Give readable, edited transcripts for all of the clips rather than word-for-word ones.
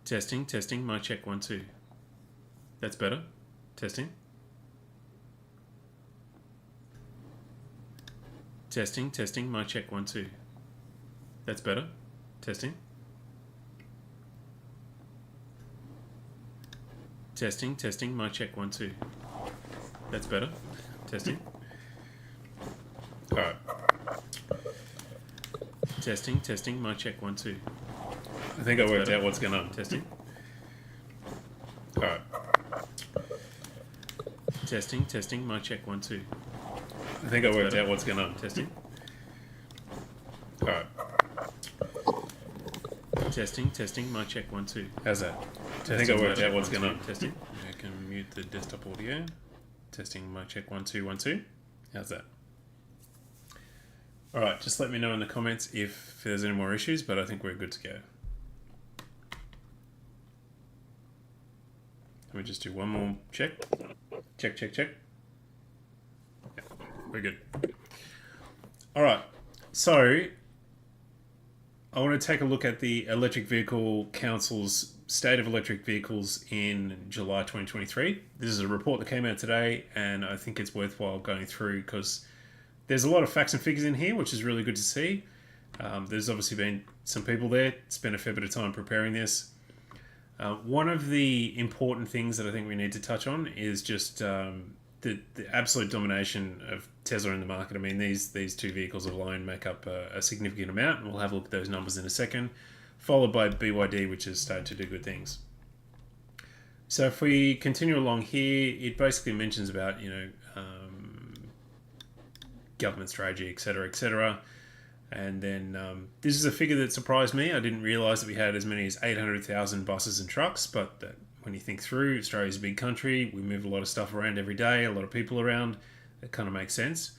Testing, mic check 1 2. That's better. Testing. Testing, mic check 1 2. That's better. Testing. Testing, mic check 1 2. That's better. Testing. All right. Testing, mic check 1 2. I think I worked out what's going on. Testing. All right. Testing, mic check 1 2. I think I worked out what's going on. Testing. All right. Testing, mic check 1 2. How's that? I think I worked out what's going on. Testing. I can mute the desktop audio. Testing, mic check 1 2 1 2. How's that? All right, just let me know in the comments if there's any more issues, but I think we're good to go. Let me just do one more check. Check. Yeah, we're good. All right, so I want to take a look at the Electric Vehicle Council's State of Electric Vehicles in July 2023. This is a report that came out today, and I think it's worthwhile going through because there's a lot of facts and figures in here, which is really good to see. There's obviously been some people there, spent a fair bit of time preparing this. One of the important things that I think we need to touch on is just the absolute domination of Tesla in the market. I mean, these two vehicles alone make up a significant amount, and we'll have a look at those numbers in a second, followed by BYD, which has started to do good things. So if we continue along here, it basically mentions about, government strategy, etc. And then this is a figure that surprised me. I didn't realise that we had as many as 800,000 buses and trucks, but when you think through, Australia's a big country, we move a lot of stuff around every day, a lot of people around, it kind of makes sense.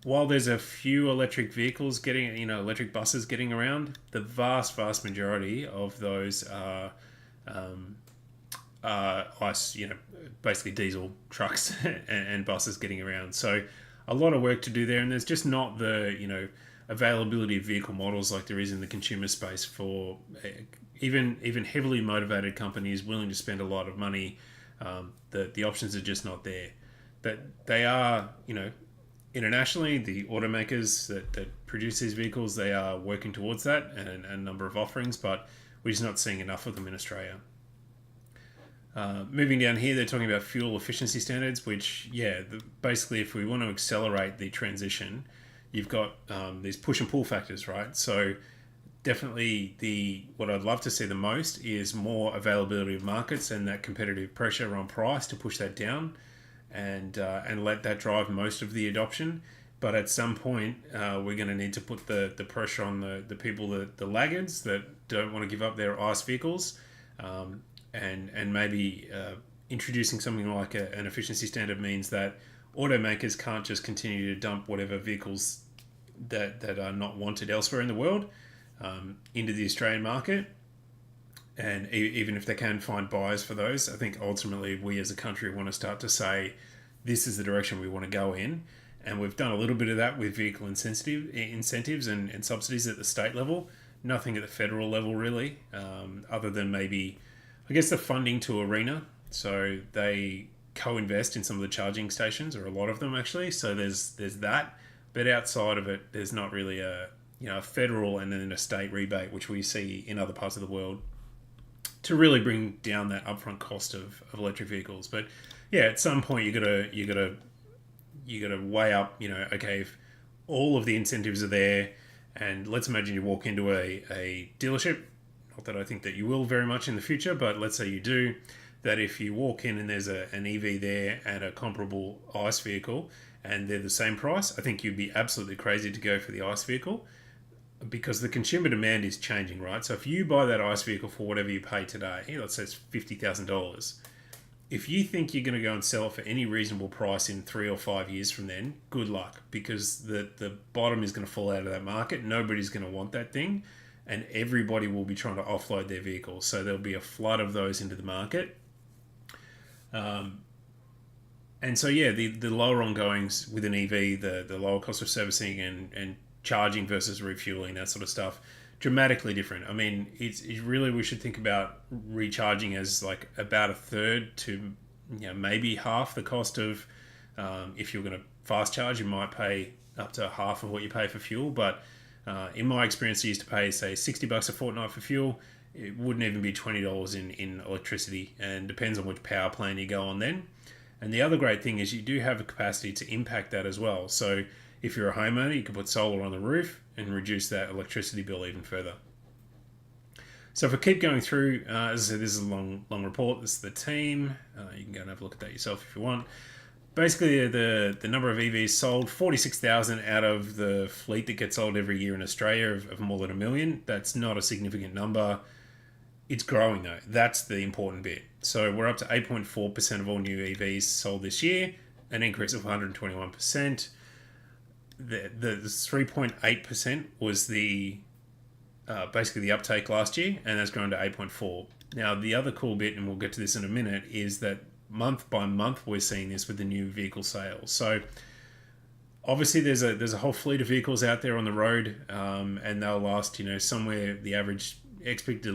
While there's a few electric vehicles electric buses getting around, the vast majority of those are ICE, basically diesel trucks and buses getting around. So a lot of work to do there, and there's just not the availability of vehicle models like there is in the consumer space for even heavily motivated companies willing to spend a lot of money. The options are just not there. That they are, internationally, the automakers that produce these vehicles, they are working towards that and a number of offerings, but we're just not seeing enough of them in Australia. Moving down here, they're talking about fuel efficiency standards, which, basically if we want to accelerate the transition, you've got these push and pull factors, right? So definitely what I'd love to see the most is more availability of markets and that competitive pressure on price to push that down and let that drive most of the adoption. But at some point, we're going to need to put the pressure on the people, the laggards that don't want to give up their ICE vehicles, and maybe introducing something like an efficiency standard means that automakers can't just continue to dump whatever vehicles that are not wanted elsewhere in the world into the Australian market. And even if they can find buyers for those, I think ultimately we as a country want to start to say, this is the direction we want to go in. And we've done a little bit of that with vehicle incentives and subsidies at the state level. Nothing at the federal level really, other than maybe, I guess, the funding to ARENA. So they co-invest in some of the charging stations, or a lot of them actually. So there's that. But outside of it, there's not really a federal and then a state rebate, which we see in other parts of the world, to really bring down that upfront cost of electric vehicles. But yeah, at some point you gotta weigh up, okay, if all of the incentives are there, and let's imagine you walk into a dealership, not that I think that you will very much in the future, but let's say you do, that if you walk in and there's an EV there and a comparable ICE vehicle and they're the same price, I think you'd be absolutely crazy to go for the ICE vehicle, because the consumer demand is changing, right? So if you buy that ICE vehicle for whatever you pay today, let's say it's $50,000, if you think you're going to go and sell it for any reasonable price in 3 or 5 years from then, good luck, because the bottom is going to fall out of that market. Nobody's going to want that thing, and everybody will be trying to offload their vehicles. So there'll be a flood of those into the market. And so, the lower ongoings with an EV, the lower cost of servicing and charging versus refueling, that sort of stuff, dramatically different. I mean, it's really, we should think about recharging as like about a third to maybe half the cost of if you're going to fast charge, you might pay up to half of what you pay for fuel. But in my experience, I used to pay say $60 a fortnight for fuel. It wouldn't even be $20 in electricity, and depends on which power plan you go on then. And the other great thing is you do have a capacity to impact that as well. So if you're a homeowner, you can put solar on the roof and reduce that electricity bill even further. So if I keep going through, as I said, this is a long report. This is the team. You can go and have a look at that yourself if you want. Basically, the number of EVs sold, 46,000 out of the fleet that gets sold every year in Australia of more than 1 million. That's not a significant number. It's growing though. That's the important bit. So we're up to 8.4% of all new EVs sold this year, an increase of 121%. The 3.8% was the basically the uptake last year, and that's grown to 8.4. Now the other cool bit, and we'll get to this in a minute, is that month by month we're seeing this with the new vehicle sales. So obviously there's a whole fleet of vehicles out there on the road, and they'll last somewhere, the average expected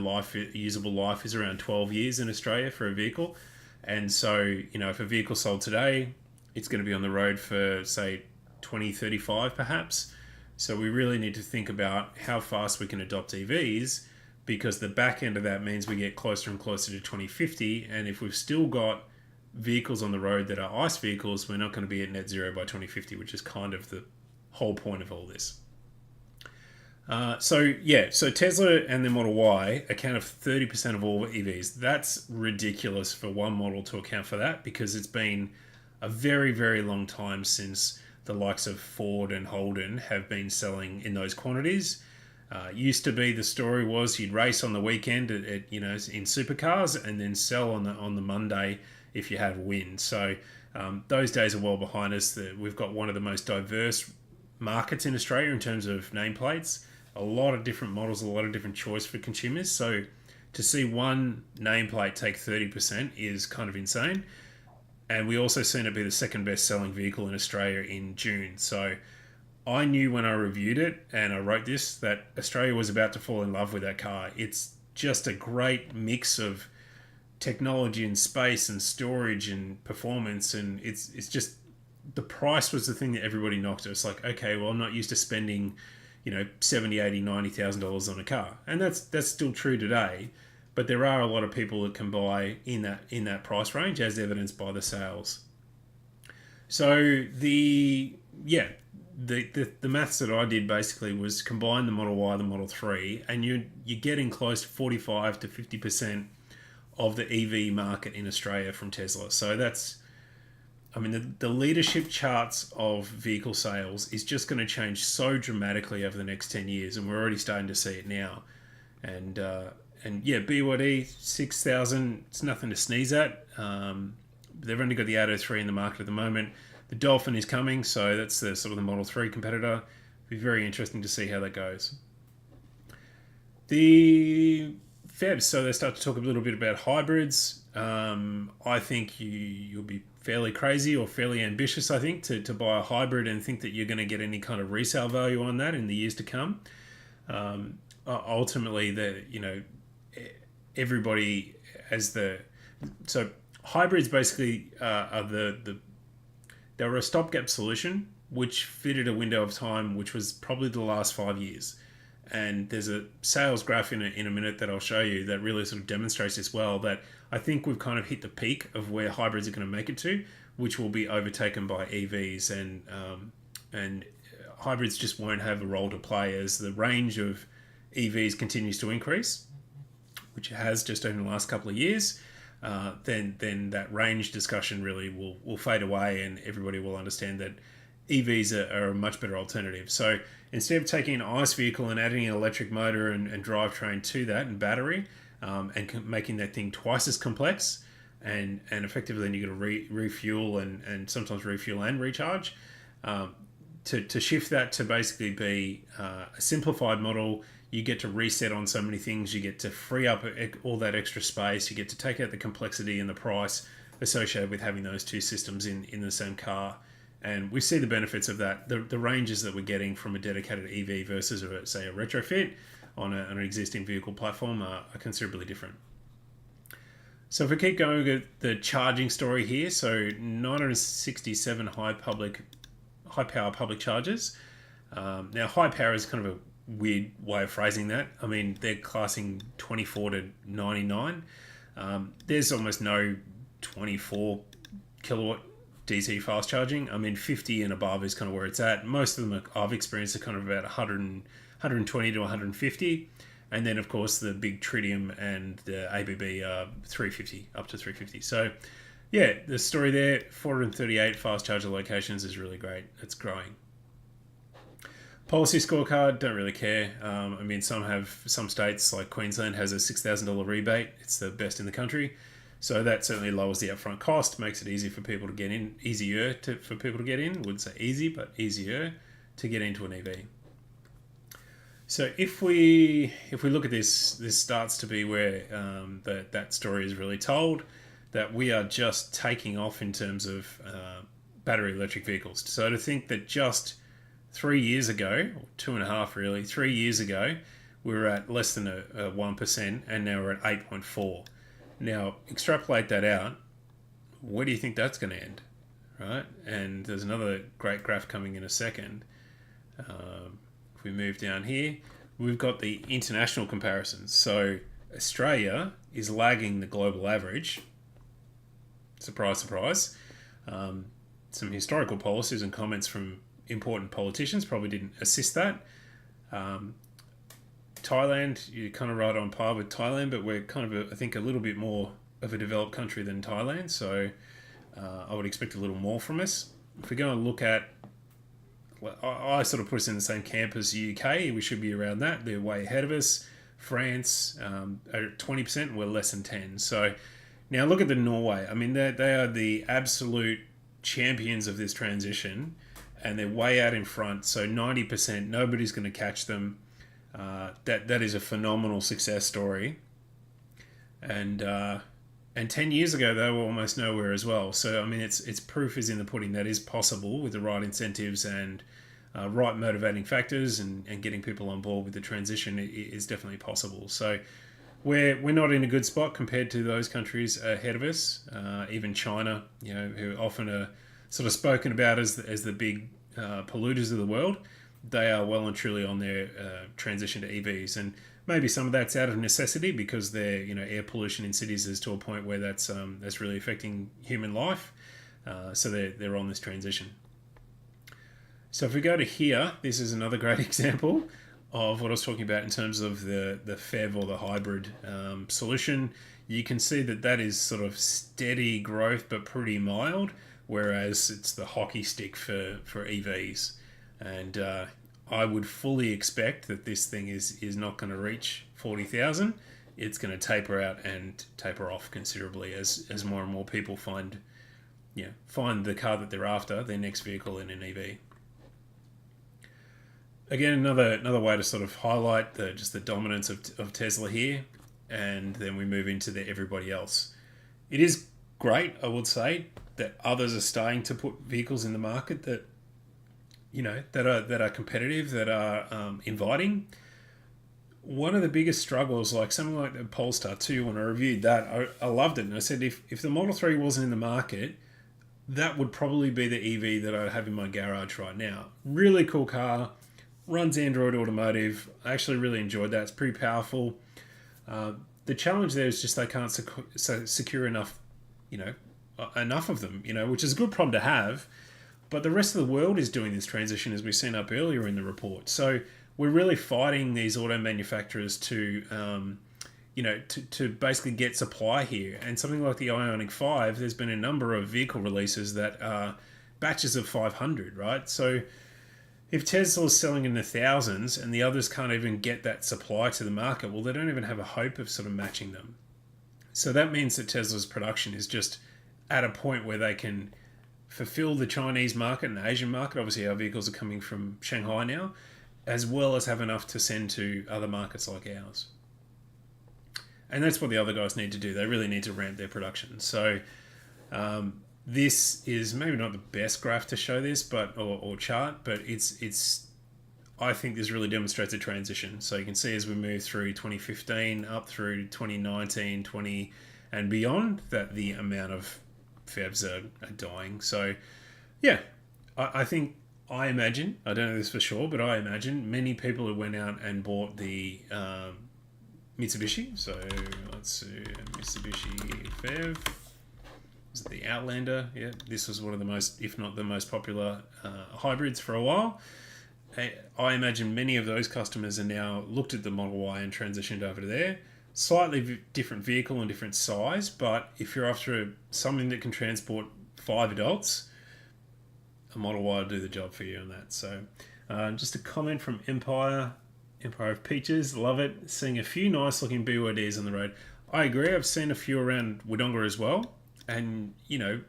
usable life is around 12 years in Australia for a vehicle. And so if a vehicle sold today, it's going to be on the road for say 2035 perhaps. So we really need to think about how fast we can adopt EVs, because the back end of that means we get closer and closer to 2050. And if we've still got vehicles on the road that are ICE vehicles, we're not going to be at net zero by 2050, which is kind of the whole point of all this. So Tesla and the Model Y account for 30% of all EVs. That's ridiculous for one model to account for that, because it's been a very, very long time since the likes of Ford and Holden have been selling in those quantities. Used to be, the story was you'd race on the weekend in supercars and then sell on the Monday if you had a win. So those days are well behind us. We've got one of the most diverse markets in Australia in terms of nameplates. A lot of different models, a lot of different choice for consumers. So to see one nameplate take 30% is kind of insane. And we also seen it be the second best selling vehicle in Australia in June. So I knew when I reviewed it and I wrote this that Australia was about to fall in love with that car. It's just a great mix of technology and space and storage and performance, and it's just, the price was the thing that everybody knocked. It's like, okay, well, I'm not used to spending $70,000, $80,000, $90,000 on a car, and that's still true today. But there are a lot of people that can buy in that price range, as evidenced by the sales. So the maths that I did basically was combine the Model Y, the Model 3, and you're getting close to 45 to 50% of the EV market in Australia from Tesla. So that's, I mean, the leadership charts of vehicle sales is just going to change so dramatically over the next 10 years, and we're already starting to see it now. And BYD 6,000, it's nothing to sneeze at. They've only got the 803 in the market at the moment. The Dolphin is coming, so that's the sort of the Model 3 competitor. It'll be very interesting to see how that goes. The Febs, so they start to talk a little bit about hybrids. I think you'll be fairly crazy or fairly ambitious, I think, to buy a hybrid and think that you're going to get any kind of resale value on that in the years to come. Ultimately, everybody has so hybrids basically are they were a stopgap solution which fitted a window of time which was probably the last 5 years. And there's a sales graph in a minute that I'll show you that really sort of demonstrates this well, that I think we've kind of hit the peak of where hybrids are going to make it to, which will be overtaken by EVs, and hybrids just won't have a role to play as the range of EVs continues to increase, which it has just over the last couple of years. Then that range discussion really will fade away, and everybody will understand that EVs are a much better alternative. So instead of taking an ICE vehicle and adding an electric motor and drivetrain to that and battery, and making that thing twice as complex, and effectively then you've got to refuel and sometimes refuel and recharge, to shift that to basically be a simplified model. You get to reset on so many things. You get to free up all that extra space. You get to take out the complexity and the price associated with having those two systems in the same car. And we see the benefits of that. The ranges that we're getting from a dedicated EV versus, say, a retrofit on an existing vehicle platform are considerably different. So if we keep going with the charging story here, so 967 high power public chargers. Now high power is kind of a weird way of phrasing that. I mean, they're classing 24 to 99. There's almost no 24 kilowatt DC fast charging. I mean, 50 and above is kind of where it's at. Most of them I've experienced are kind of about 120 to 150. And then, of course, the big Tritium and the ABB are 350, up to 350. So, yeah, the story there, 438 fast charger locations is really great. It's growing. Policy scorecard, don't really care. I mean, some states like Queensland has a $6,000 rebate. It's the best in the country. So that certainly lowers the upfront cost, makes it easy for people to get in, for people to get in. Wouldn't say easy, but easier to get into an EV. So if we look at this starts to be where that story is really told, that we are just taking off in terms of battery electric vehicles. So to think that just 3 years ago, or 2.5 really, 3 years ago, we were at less than a 1%, and now we're at 8.4. Now, extrapolate that out, where do you think that's going to end, right? And there's another great graph coming in a second. If we move down here, we've got the international comparisons. So Australia is lagging the global average. Surprise, surprise. Some historical policies and comments from important politicians probably didn't assist that. Thailand, you're kind of right on par with Thailand, but we're kind of, I think, a little bit more of a developed country than Thailand. So I would expect a little more from us. If we go and look at, I sort of put us in the same camp as the UK. We should be around that. They're way ahead of us. France are at 20%. We're less than 10. So now look at the Norway. I mean, they are the absolute champions of this transition, and they're way out in front. So 90%, nobody's going to catch them. That is a phenomenal success story. And 10 years ago, they were almost nowhere as well. So, I mean, it's proof is in the pudding. That is possible with the right incentives and right motivating factors and getting people on board with the transition is definitely possible. So we're not in a good spot compared to those countries ahead of us. Even China, who often are sort of spoken about as the big polluters of the world, they are well and truly on their transition to EVs. And maybe some of that's out of necessity because their air pollution in cities is to a point where that's really affecting human life. So they're on this transition. So if we go to here, this is another great example of what I was talking about in terms of the FEV or the hybrid solution. You can see that is sort of steady growth but pretty mild, whereas it's the hockey stick for EVs. And I would fully expect that this thing is not going to reach 40,000. It's going to taper out and taper off considerably as more and more people find the car that they're after, their next vehicle in an EV. Again, another way to sort of highlight just the dominance of Tesla here, and then we move into the everybody else. It is great, I would say, that others are starting to put vehicles in the market that are competitive, that are inviting. One of the biggest struggles, like something like the Polestar 2, when I reviewed that, I loved it. And I said, if the Model 3 wasn't in the market, that would probably be the EV that I have in my garage right now. Really cool car, runs Android Automotive. I actually really enjoyed that. It's pretty powerful. The challenge there is just they can't secure enough, enough of them, which is a good problem to have. But the rest of the world is doing this transition, as we've seen up earlier in the report. So we're really fighting these auto manufacturers to basically get supply here. And something like the Ioniq 5, there's been a number of vehicle releases that are batches of 500, right? So if Tesla's selling in the thousands and the others can't even get that supply to the market, well, they don't even have a hope of sort of matching them. So that means that Tesla's production is just at a point where they can fulfill the Chinese market and the Asian market. Obviously, our vehicles are coming from Shanghai now, as well as have enough to send to other markets like ours. And that's what the other guys need to do. They really need to ramp their production. So this is maybe not the best graph to show this, or chart, but it's I think this really demonstrates a transition. So you can see as we move through 2015 up through 2019, 20 and beyond, that the amount of PHEVs are dying. So yeah, I think, I imagine, I don't know this for sure, but I imagine many people who went out and bought the Mitsubishi. So let's see, Mitsubishi PHEV. Is it the Outlander? Yeah, this was one of the most, if not the most popular hybrids for a while. I imagine many of those customers are now looked at the Model Y and transitioned over to there. Slightly different vehicle and different size, but if you're after something that can transport 5 adults, a Model Y will do the job for you on that. So just a comment from Empire of Peaches, love it. Seeing a few nice looking BYDs on the road. I agree, I've seen a few around Wodonga as well. And, you know,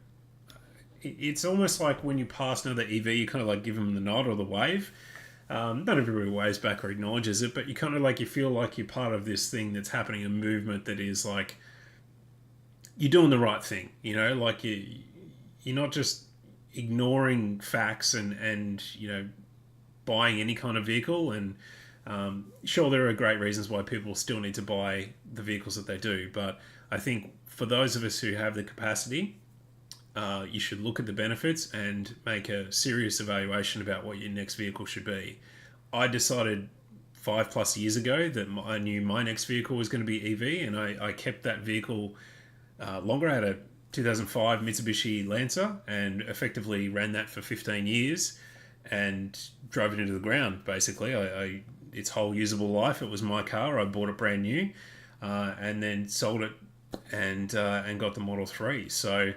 it's almost like when you pass another EV, you kind of like give them the nod or the wave. Not everybody waves back or acknowledges it, but you kind of like, you feel like you're part of this thing that's happening, a movement that is like, you're doing the right thing, you know, like you're not just ignoring facts and you know, buying any kind of vehicle. And sure, there are great reasons why people still need to buy the vehicles that they do, but I think for those of us who have the capacity, you should look at the benefits and make a serious evaluation about what your next vehicle should be. I decided 5+ years ago that I knew my next vehicle was going to be EV, and I kept that vehicle longer. I had a 2005 Mitsubishi Lancer and effectively ran that for 15 years and drove it into the ground, basically. Its whole usable life, it was my car. I bought it brand new and then sold it and got the Model 3. So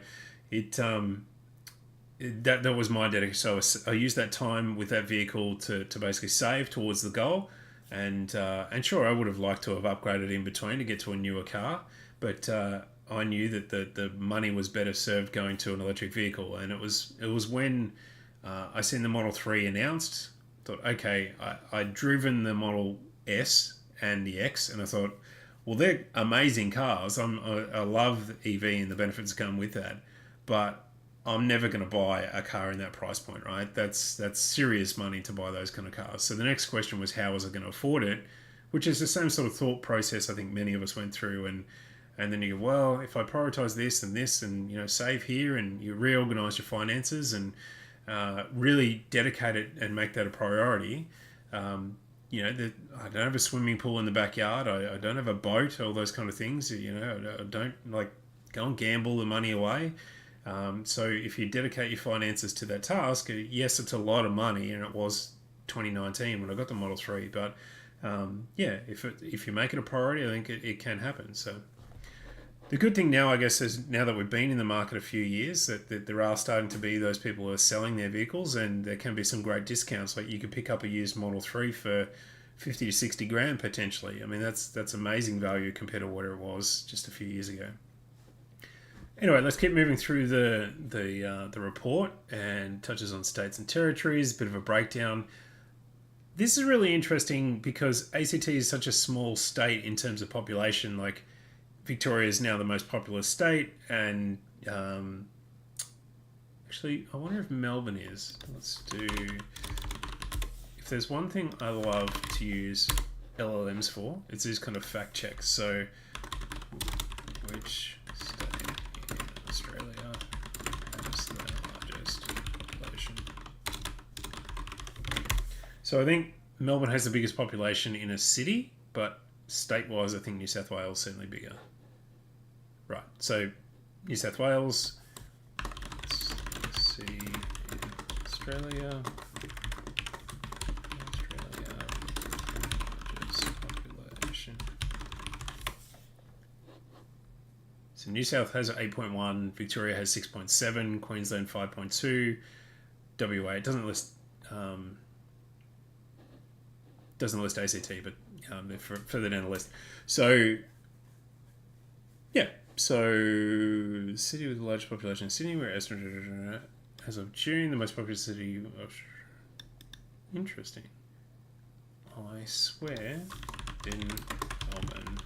that was my dedication. So I used that time with that vehicle to basically save towards the goal. And sure, I would have liked to have upgraded in between to get to a newer car, but I knew that the money was better served going to an electric vehicle. And it was when I seen the Model 3 announced. Thought, okay, I'd driven the Model S and the X, and I thought, well, they're amazing cars. I love the EV and the benefits that come with that, but I'm never going to buy a car in that price point, right? That's serious money to buy those kind of cars. So the next question was, how was I going to afford it? Which is the same sort of thought process I think many of us went through. And then you go, well, if I prioritize this and you know, save here, and you reorganize your finances and really dedicate it and make that a priority. You know, I don't have a swimming pool in the backyard. I don't have a boat, all those kind of things. You know, I don't like go and gamble the money away. So if you dedicate your finances to that task, yes, it's a lot of money, and it was 2019 when I got the Model 3. But yeah, if you make it a priority, I think it can happen. So the good thing now, I guess, is now that we've been in the market a few years, that there are starting to be those people who are selling their vehicles, and there can be some great discounts. Like you could pick up a used Model 3 for 50 to 60 grand potentially. I mean, that's amazing value compared to what it was just a few years ago. Anyway, let's keep moving through the report, and touches on states and territories, a bit of a breakdown. This is really interesting because ACT is such a small state in terms of population. Like, Victoria is now the most populous state, and actually, I wonder if Melbourne is. Let's do. If there's one thing I love to use LLMs for, it's these kind of fact checks. So, which state in Australia has the largest population? So I think Melbourne has the biggest population in a city, but state-wise, I think New South Wales is certainly bigger. Right, so New South Wales, let's see, Australia, largest population. So New South has 8.1, Victoria has 6.7, Queensland 5.2, WA, it doesn't list ACT, but they're further down the list. So yeah, so city with the largest population, Sydney, where as of June, the most populous city of... Interesting. I swear didn't Melbourne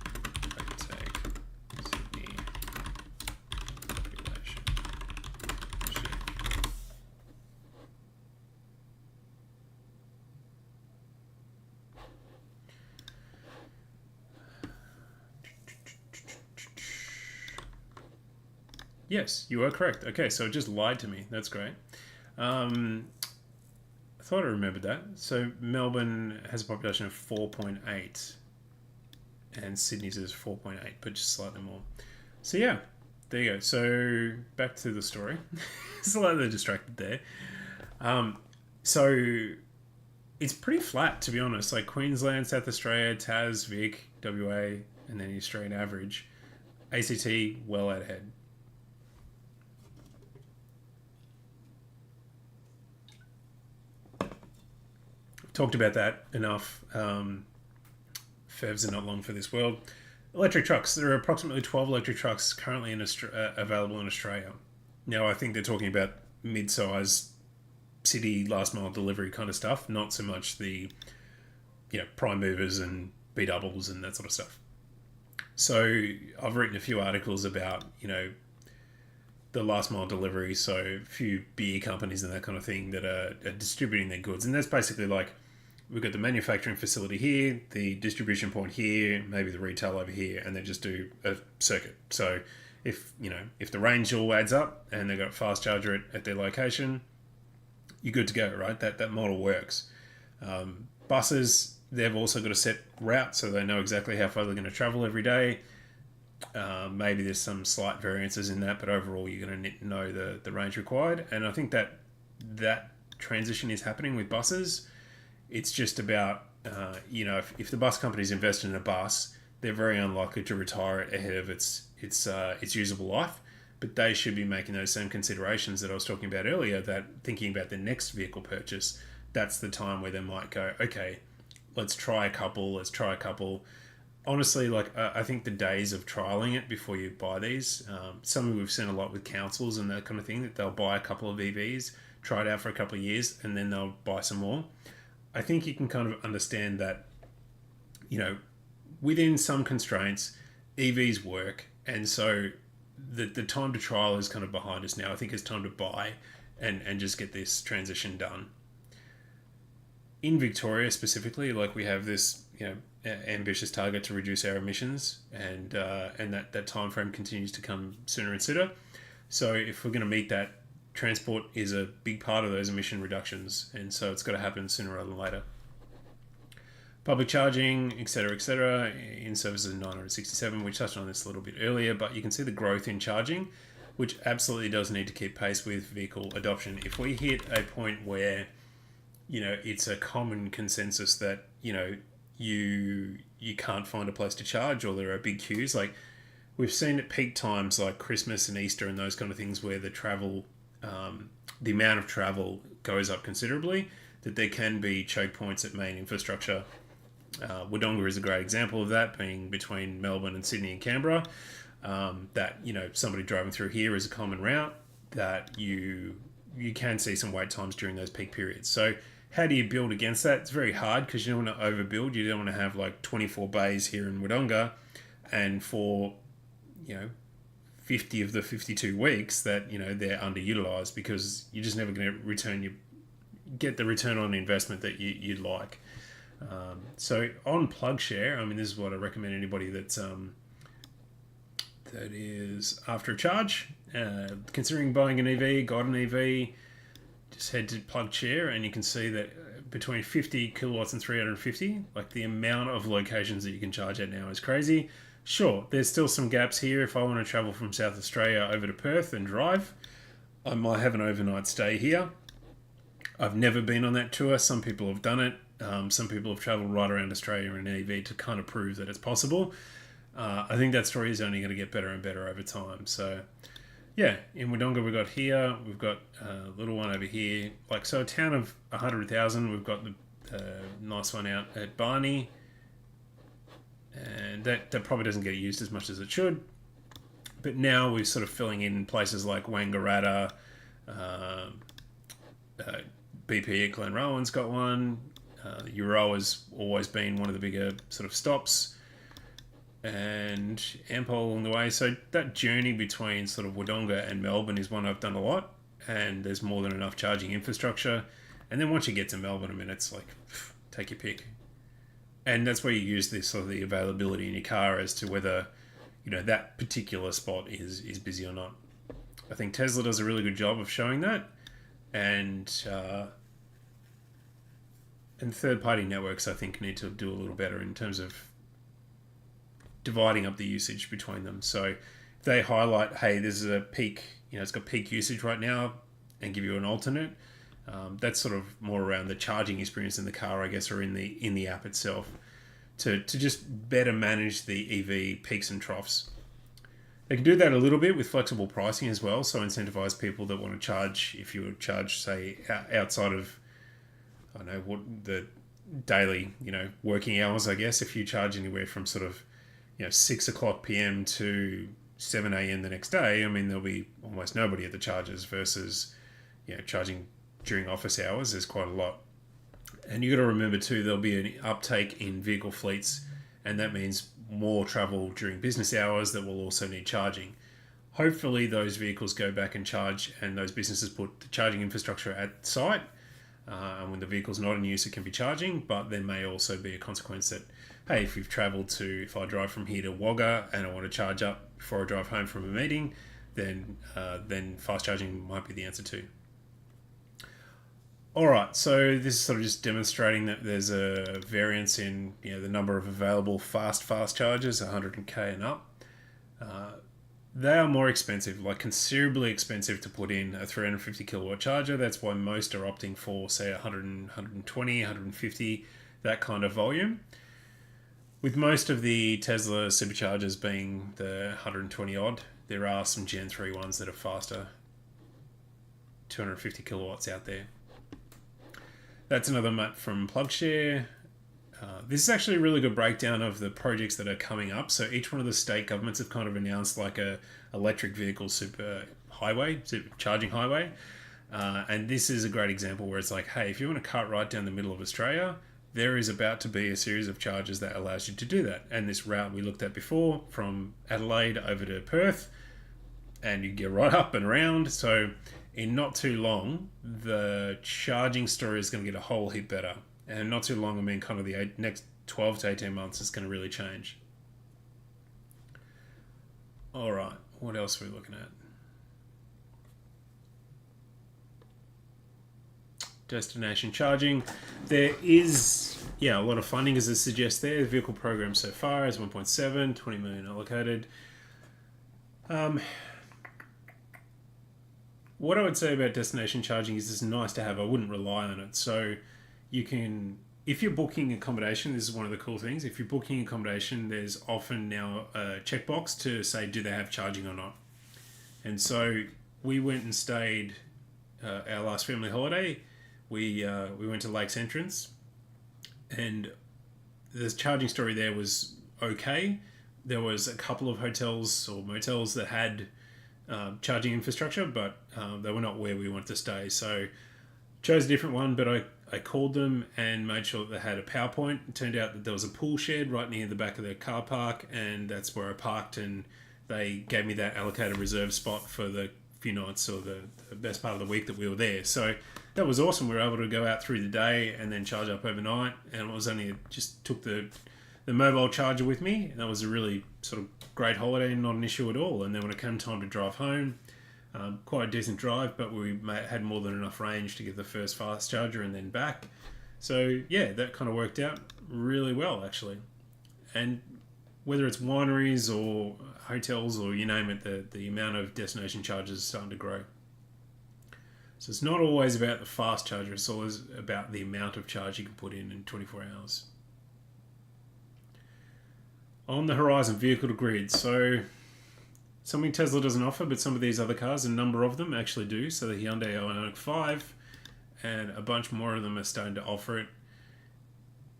overtake Sydney population. Yes, you are correct. Okay, so it just lied to me. That's great. Um, I thought I remembered that. So Melbourne has a population of 4.8 and Sydney's is 4.8, but just slightly more. So yeah, there you go. So back to the story. Slightly distracted there. So it's pretty flat, to be honest. Like Queensland, South Australia, Tas, Vic, WA, and then the Australian average. ACT well out ahead. Talked about that enough. FEVs are not long for this world. Electric trucks. There are approximately 12 electric trucks currently available in Australia. Now, I think they're talking about mid-size city last mile delivery kind of stuff, not so much the prime movers and B doubles and that sort of stuff. So I've written a few articles about the last mile delivery. So a few beer companies and that kind of thing that are distributing their goods, and that's basically like we've got the manufacturing facility here, the distribution point here, maybe the retail over here, and they just do a circuit. So if the range all adds up and they've got a fast charger at their location, you're good to go, right? That model works. Buses, they've also got a set route, so they know exactly how far they're going to travel every day. Maybe there's some slight variances in that, but overall you're going to know the range required. And I think that transition is happening with buses. It's just about, if the bus companies invest in a bus, they're very unlikely to retire it ahead of its usable life. But they should be making those same considerations that I was talking about earlier, that thinking about the next vehicle purchase, that's the time where they might go, okay, let's try a couple. Honestly, I think the days of trialing it before you buy these, something we've seen a lot with councils and that kind of thing, that they'll buy a couple of EVs, try it out for a couple of years, and then they'll buy some more. I think you can kind of understand that, within some constraints, EVs work, and so the time to trial is kind of behind us now. I think it's time to buy and just get this transition done. In Victoria specifically, we have this, ambitious target to reduce our emissions, and that time frame continues to come sooner and sooner. So if we're going to meet that, transport is a big part of those emission reductions, and so it's got to happen sooner rather than later. Public charging, etc., in services 967. We touched on this a little bit earlier, but you can see the growth in charging, which absolutely does need to keep pace with vehicle adoption. If we hit a point where, it's a common consensus that, you can't find a place to charge, or there are big queues, like we've seen at peak times like Christmas and Easter and those kind of things, where the amount of travel goes up considerably, that there can be choke points at main infrastructure. Wodonga is a great example of that, being between Melbourne and Sydney and Canberra. That somebody driving through here is a common route, that you can see some wait times during those peak periods. So how do you build against that? It's very hard, because you don't want to overbuild. You don't want to have 24 bays here in Wodonga, and for 50 of the 52 weeks that they're underutilized, because you're just never going to get the return on investment that you'd like. So on PlugShare, this is what I recommend anybody that is after a charge, considering buying an EV, got an EV, just head to PlugShare, and you can see that between 50 kilowatts and 350, the amount of locations that you can charge at now is crazy. Sure, there's still some gaps here. If I want to travel from South Australia over to Perth and drive, I might have an overnight stay here. I've never been on that tour. Some people have done it. Some people have travelled right around Australia in an EV to kind of prove that it's possible. I think that story is only going to get better and better over time. So, yeah, in Wodonga we've got a little one over here. So a town of 100,000, we've got the nice one out at Barney. And that probably doesn't get used as much as it should. But now we're sort of filling in places like Wangaratta, BP at Glenrowan's got one. Euroa's always been one of the bigger sort of stops, and Ampol along the way. So that journey between sort of Wodonga and Melbourne is one I've done a lot, and there's more than enough charging infrastructure. And then once you get to Melbourne, it's take your pick. And that's where you use this sort of the availability in your car as to whether that particular spot is busy or not. I think Tesla does a really good job of showing that, and third-party networks I think need to do a little better in terms of dividing up the usage between them. So if they highlight, hey, this is a peak, it's got peak usage right now, and give you an alternate. That's sort of more around the charging experience in the car, I guess, or in the app itself, to just better manage the EV peaks and troughs. They can do that a little bit with flexible pricing as well, so incentivize people that want to charge. If you would charge, say, outside of, I don't know, what the daily, working hours, I guess, if you charge anywhere from sort of, 6 o'clock p.m. to 7 a.m. the next day, I mean, there'll be almost nobody at the chargers versus, charging during office hours. There's quite a lot. And you got to remember too, there'll be an uptake in vehicle fleets, and that means more travel during business hours that will also need charging. Hopefully those vehicles go back and charge, and those businesses put the charging infrastructure at site. And when the vehicle's not in use, it can be charging, but there may also be a consequence that, hey, if I drive from here to Wagga and I want to charge up before I drive home from a meeting, then fast charging might be the answer too. All right, so this is sort of just demonstrating that there's a variance in the number of available fast chargers, 100K and up. They are more expensive, like considerably expensive to put in a 350 kilowatt charger. That's why most are opting for, say, 100, 120, 150, that kind of volume. With most of the Tesla superchargers being the 120 odd, there are some Gen 3 ones that are faster, 250 kilowatts out there. That's another map from PlugShare. This is actually a really good breakdown of the projects that are coming up. So each one of the state governments have kind of announced like a electric vehicle super charging highway. And this is a great example where it's like, hey, if you want to cut right down the middle of Australia, there is about to be a series of chargers that allows you to do that. And this route we looked at before from Adelaide over to Perth, and you get right up and around. So in not too long, the charging story is going to get a whole heap better. And not too long, I mean kind of the next 12 to 18 months is going to really change. All right, what else are we looking at? Destination charging. There is, a lot of funding, as it suggests there. The vehicle program so far is 1.7, 20 million allocated. What I would say about destination charging is it's nice to have. I wouldn't rely on it. So you can, if you're booking accommodation, this is one of the cool things. If you're booking accommodation, there's often now a checkbox to say, do they have charging or not? And so we went and stayed our last family holiday. We went to Lakes Entrance, and the charging story there was okay. There was a couple of hotels or motels that had charging infrastructure, but they were not where we wanted to stay. So chose a different one, but I called them and made sure that they had a power point. It turned out that there was a pool shed right near the back of their car park, and that's where I parked, and they gave me that allocated reserve spot for the few nights or the best part of the week that we were there. So that was awesome. We were able to go out through the day and then charge up overnight, and it was only just took the mobile charger with me, and that was a really sort of great holiday and not an issue at all. And then when it came time to drive home, quite a decent drive, but we had more than enough range to get the first fast charger and then back. So yeah, that kind of worked out really well actually. And whether it's wineries or hotels or you name it, the amount of destination chargers is starting to grow. So it's not always about the fast charger, it's always about the amount of charge you can put in 24 hours. On the horizon, vehicle to grid. So something Tesla doesn't offer, but some of these other cars, a number of them actually do. So the Hyundai Ioniq 5 and a bunch more of them are starting to offer it.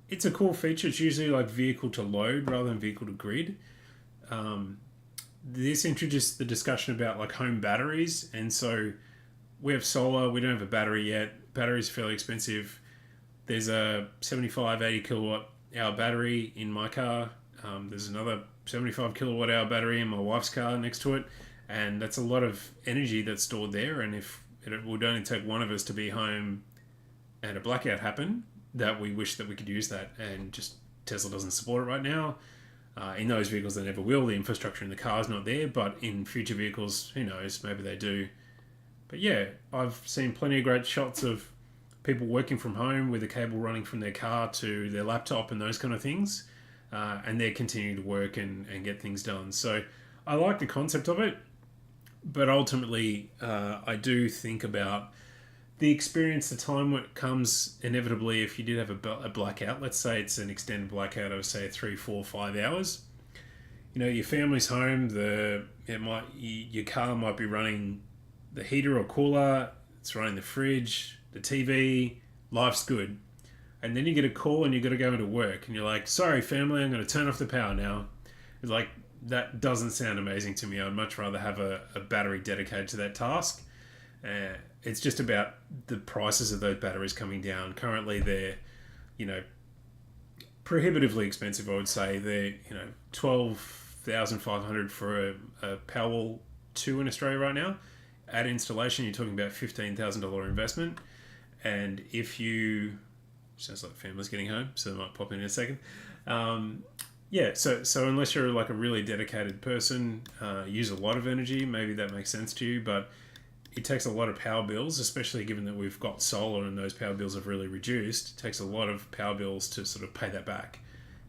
It's a cool feature. It's usually like vehicle to load rather than vehicle to grid. This introduced the discussion about like home batteries. And so we have solar, we don't have a battery yet. Battery's fairly expensive. There's a 75, 80 kilowatt hour battery in my car. There's another 75 kilowatt hour battery in my wife's car next to it, and that's a lot of energy that's stored there. And if it would only take one of us to be home and a blackout happen, that we wish that we could use that, and just Tesla doesn't support it right now. In those vehicles, they never will. The infrastructure in the car is not there, but in future vehicles, who knows? Maybe they do. But yeah, I've seen plenty of great shots of people working from home with a cable running from their car to their laptop and those kind of things. And they're continuing to work and get things done. So I like the concept of it, but ultimately I do think about the experience, the time when it comes inevitably if you did have a blackout. Let's say it's an extended blackout of say 3, 4, 5 hours. You know, your family's home. Your car might be running the heater or cooler. It's running the fridge, the TV. Life's good, and then you get a call and you got to go into work, and you're like, "Sorry, family, I'm going to turn off the power now." It's like that doesn't sound amazing to me. I'd much rather have a battery dedicated to that task. It's just about the prices of those batteries coming down. Currently, they're, prohibitively expensive. I would say they're, 12,500 for a Powerwall 2 in Australia right now. At installation, you're talking about $15,000 investment, and if you sounds like family's getting home, so they might pop in a second. So unless you're like a really dedicated person, use a lot of energy, maybe that makes sense to you, but it takes a lot of power bills, especially given that we've got solar and those power bills have really reduced. It takes a lot of power bills to sort of pay that back.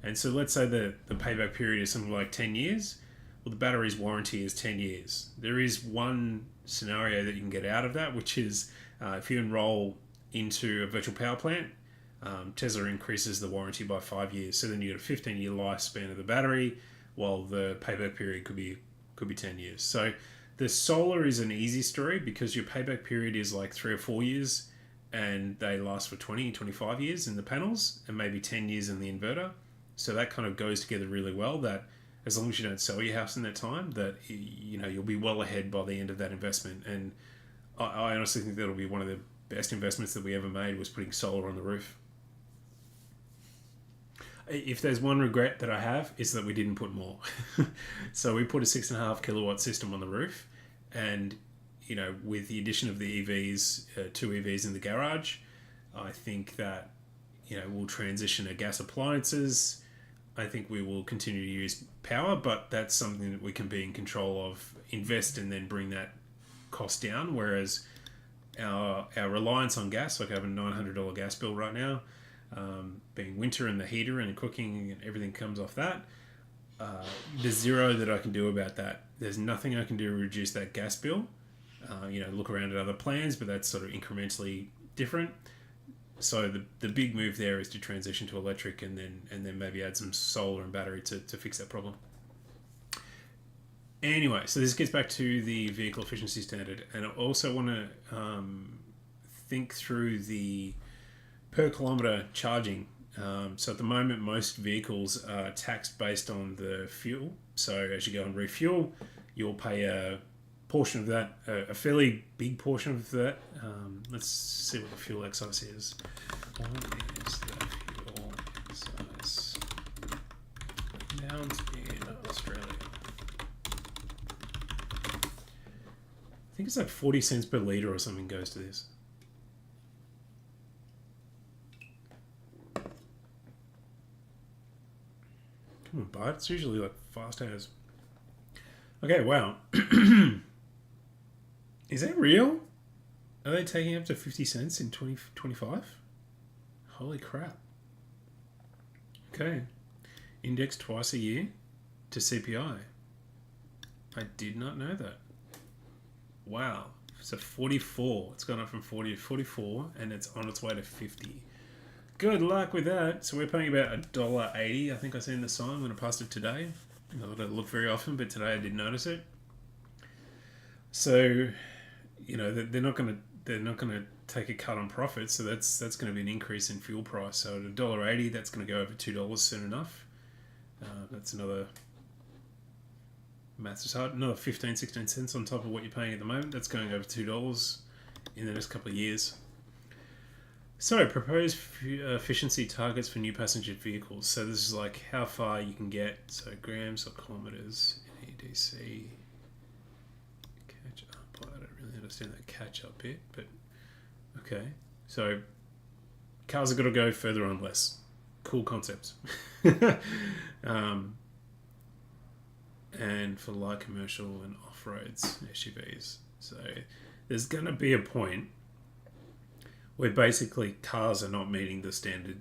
And so let's say the payback period is something like 10 years. Well, the battery's warranty is 10 years. There is one scenario that you can get out of that, which is if you enroll into a virtual power plant, Tesla increases the warranty by 5 years. So then you get a 15-year lifespan of the battery, while the payback period could be 10 years. So the solar is an easy story because your payback period is like 3 or 4 years, and they last for 20, 25 years in the panels, and maybe 10 years in the inverter. So that kind of goes together really well, that as long as you don't sell your house in that time, that you'll be well ahead by the end of that investment. And I honestly think that'll be one of the best investments that we ever made, was putting solar on the roof. If there's one regret that I have, is that we didn't put more. So we put a 6.5 kilowatt system on the roof, and with the addition of the EVs, 2 EVs in the garage, I think that we'll transition to gas appliances. I think we will continue to use power, but that's something that we can be in control of, invest, and then bring that cost down. Whereas our reliance on gas, like I have a $900 gas bill right now, being winter and the heater and cooking and everything comes off that. There's zero that I can do about that. There's nothing I can do to reduce that gas bill. Look around at other plans, but that's sort of incrementally different. So the big move there is to transition to electric, and then maybe add some solar and battery to fix that problem. Anyway, so this gets back to the vehicle efficiency standard, and I also want to think through the per kilometre charging. So at the moment, most vehicles are taxed based on the fuel. So as you go and refuel, you'll pay a portion of that, a fairly big portion of that. Let's see what the fuel excise is. What is the fuel excise? Pounds in Australia. I think it's like 40 cents per litre or something goes to this. Come on, bud. It's usually like fast as. Okay, wow. Is that real? Are they taking up to 50 cents in 2025? Holy crap. Okay. Indexed twice a year to CPI. I did not know that. Wow. So 44. It's gone up from 40 to 44, and it's on its way to 50. Good luck with that. So we're paying about $1.80. I think I seen the sign when I passed it today. I don't look very often, but today I did notice it. So, they're not going to take a cut on profit. So that's going to be an increase in fuel price. So at $1.80, that's going to go over $2 soon enough. That's another, maths is hard, another 15, 16 cents on top of what you're paying at the moment. That's going over $2 in the next couple of years. So, proposed efficiency targets for new passenger vehicles. So this is like how far you can get. So grams or kilometres in EDC. Catch up. I don't really understand that catch up bit, but okay. So cars are got to go further on less. Cool concept. and for light commercial and off-roads SUVs. So there's going to be a point where basically cars are not meeting the standard,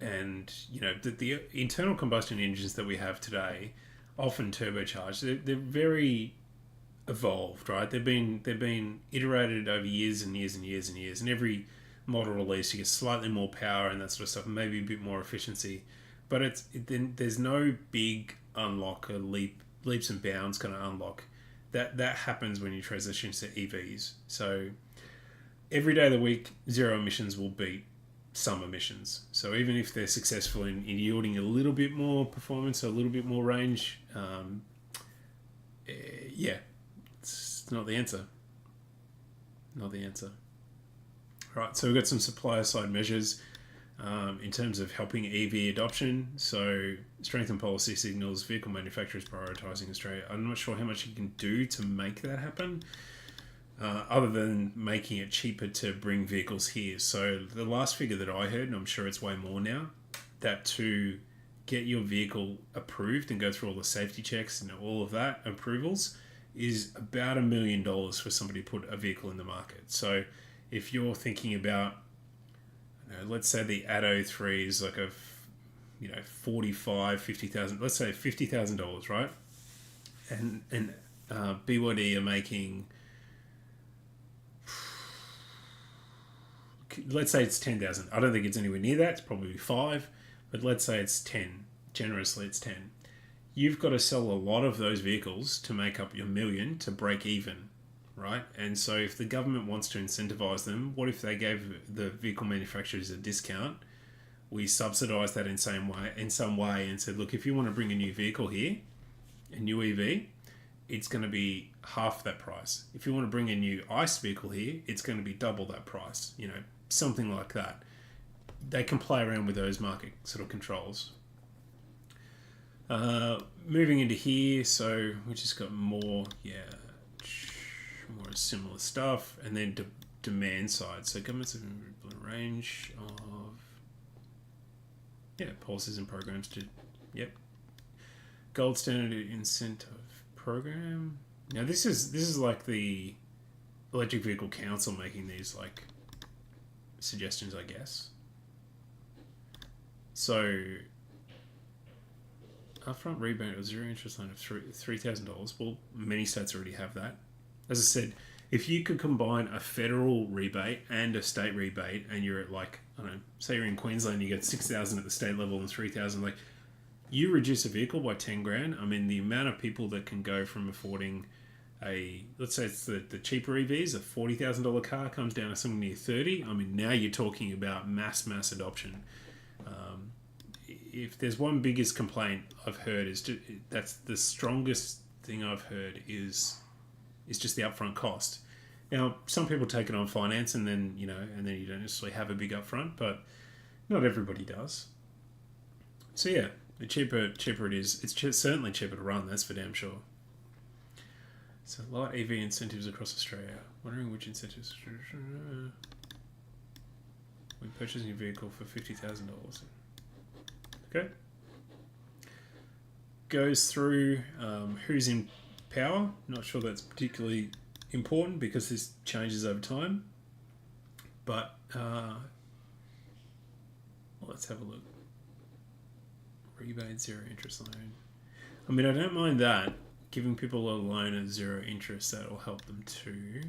and the internal combustion engines that we have today, often turbocharged, they're very evolved, right? They've been iterated over years and years and years and years, and every model release you get slightly more power and that sort of stuff, and maybe a bit more efficiency, but then there's no big unlock or leaps and bounds kind of unlock that happens when you transition to EVs. So every day of the week, zero emissions will beat some emissions. So even if they're successful in yielding a little bit more performance or a little bit more range, it's not the answer. Not the answer. Right, so we've got some supplier side measures in terms of helping EV adoption. So strengthen policy signals, vehicle manufacturers prioritising Australia. I'm not sure how much you can do to make that happen, other than making it cheaper to bring vehicles here. So the last figure that I heard, and I'm sure it's way more now, that to get your vehicle approved and go through all the safety checks and all of that approvals is about $1 million for somebody to put a vehicle in the market. So if you're thinking about, let's say the Atto 3 is like a, $50,000, let's say $50,000, right? And BYD are making, let's say it's 10,000. I don't think it's anywhere near that. It's probably 5, but let's say it's 10. Generously, it's 10. You've got to sell a lot of those vehicles to make up your $1 million to break even, right? And so if the government wants to incentivize them, what if they gave the vehicle manufacturers a discount? We subsidize that in some way and said, look, if you want to bring a new vehicle here, a new EV, it's going to be half that price. If you want to bring a new ICE vehicle here, it's going to be double that price, something like that. They can play around with those market sort of controls. Moving into here, so we just got more similar stuff, and then demand side. So governments have a range of policies and programs to gold standard incentive program. Now this is like the Electric Vehicle Council making these like suggestions, I guess. So upfront rebate of zero interest loan of $3,000. Well, many states already have that. As I said, if you could combine a federal rebate and a state rebate, and you're at like, I don't know, say you're in Queensland, you get $6,000 at the state level and $3,000, like you reduce a vehicle by $10,000. I mean, the amount of people that can go from affording let's say it's the cheaper EVs, a $40,000 car comes down to something near 30. I mean, now you're talking about mass adoption. If there's one biggest complaint I've heard that's the strongest thing I've heard is just the upfront cost. Now, some people take it on finance and then you don't necessarily have a big upfront, but not everybody does. So yeah, the cheaper it is, it's certainly cheaper to run, that's for damn sure. So light EV incentives across Australia. Wondering which incentives when purchasing a vehicle for $50,000. Okay. Goes through who's in power. Not sure that's particularly important because this changes over time. But let's have a look. Rebate, zero interest loan. I mean, I don't mind that. Giving people a loan at zero interest, that will help them too.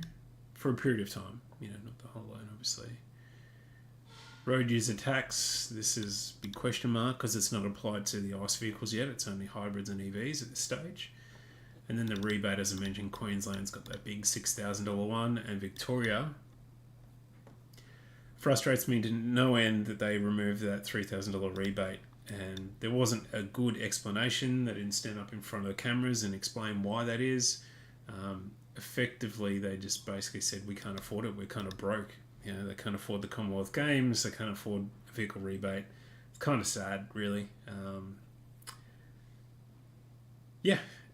For a period of time. Not the whole loan, obviously. Road user tax, this is a big question mark because it's not applied to the ICE vehicles yet. It's only hybrids and EVs at this stage. And then the rebate, as I mentioned, Queensland's got that big $6,000 one, and Victoria frustrates me to no end that they removed that $3,000 rebate. And there wasn't a good explanation. They didn't stand up in front of the cameras and explain why that is. Effectively, they just basically said, we can't afford it, we're kind of broke. They can't afford the Commonwealth Games, they can't afford a vehicle rebate. It's kind of sad, really.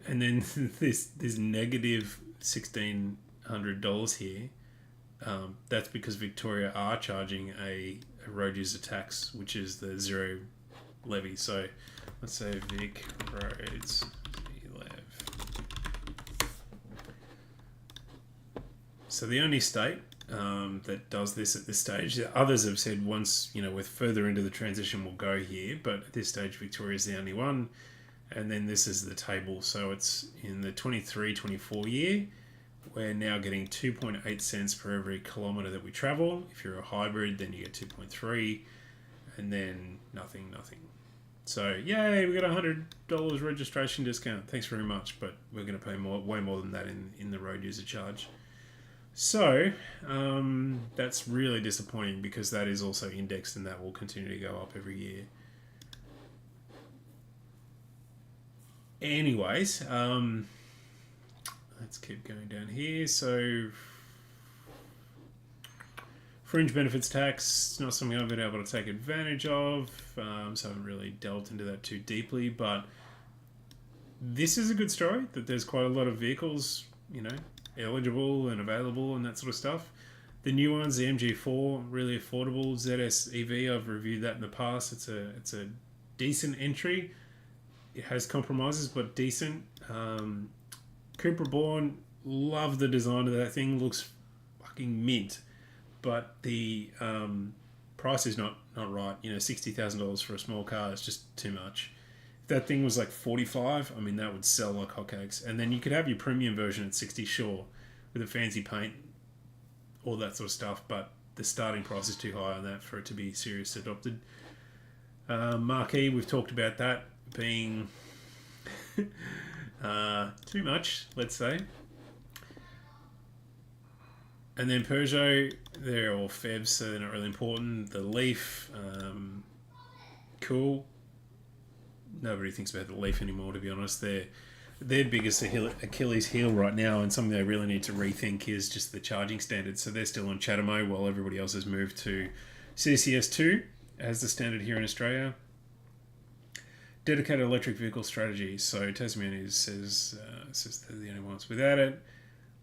And then this negative $1,600 here, that's because Victoria are charging a road user tax, which is the zero levy. So let's say Vic Roads lev. So the only state that does this at this stage, the others have said once, we're further into the transition, we'll go here. But at this stage, Victoria is the only one. And then this is the table. So it's in the 23-24 year. We're now getting 2.8 cents per every kilometre that we travel. If you're a hybrid, then you get 2.3, and then nothing. So, yay, we got $100 registration discount. Thanks very much, but we're going to pay way more than that in the road user charge. So, that's really disappointing because that is also indexed and that will continue to go up every year. Anyways, let's keep going down here. So, fringe benefits tax, not something I've been able to take advantage of, so I haven't really delved into that too deeply, but this is a good story that there's quite a lot of vehicles, eligible and available and that sort of stuff. The new ones, the MG4, really affordable. ZS EV, I've reviewed that in the past. It's a decent entry. It has compromises, but decent. Cooper Born, love the design of that thing. Looks fucking mint. But the price is not right. $60,000 for a small car is just too much. If that thing was like 45, I mean, that would sell like hotcakes. And then you could have your premium version at 60, sure, with a fancy paint, all that sort of stuff. But the starting price is too high on that for it to be seriously adopted. Marquee, we've talked about that being too much, let's say. And then Peugeot, they're all FEVs, so they're not really important. The Leaf, cool. Nobody thinks about the Leaf anymore, to be honest. Their biggest Achilles heel right now, and something they really need to rethink, is just the charging standards. So they're still on CHAdeMO while everybody else has moved to CCS2 as the standard here in Australia. Dedicated electric vehicle strategy. So Tasmania says they're the only ones without it.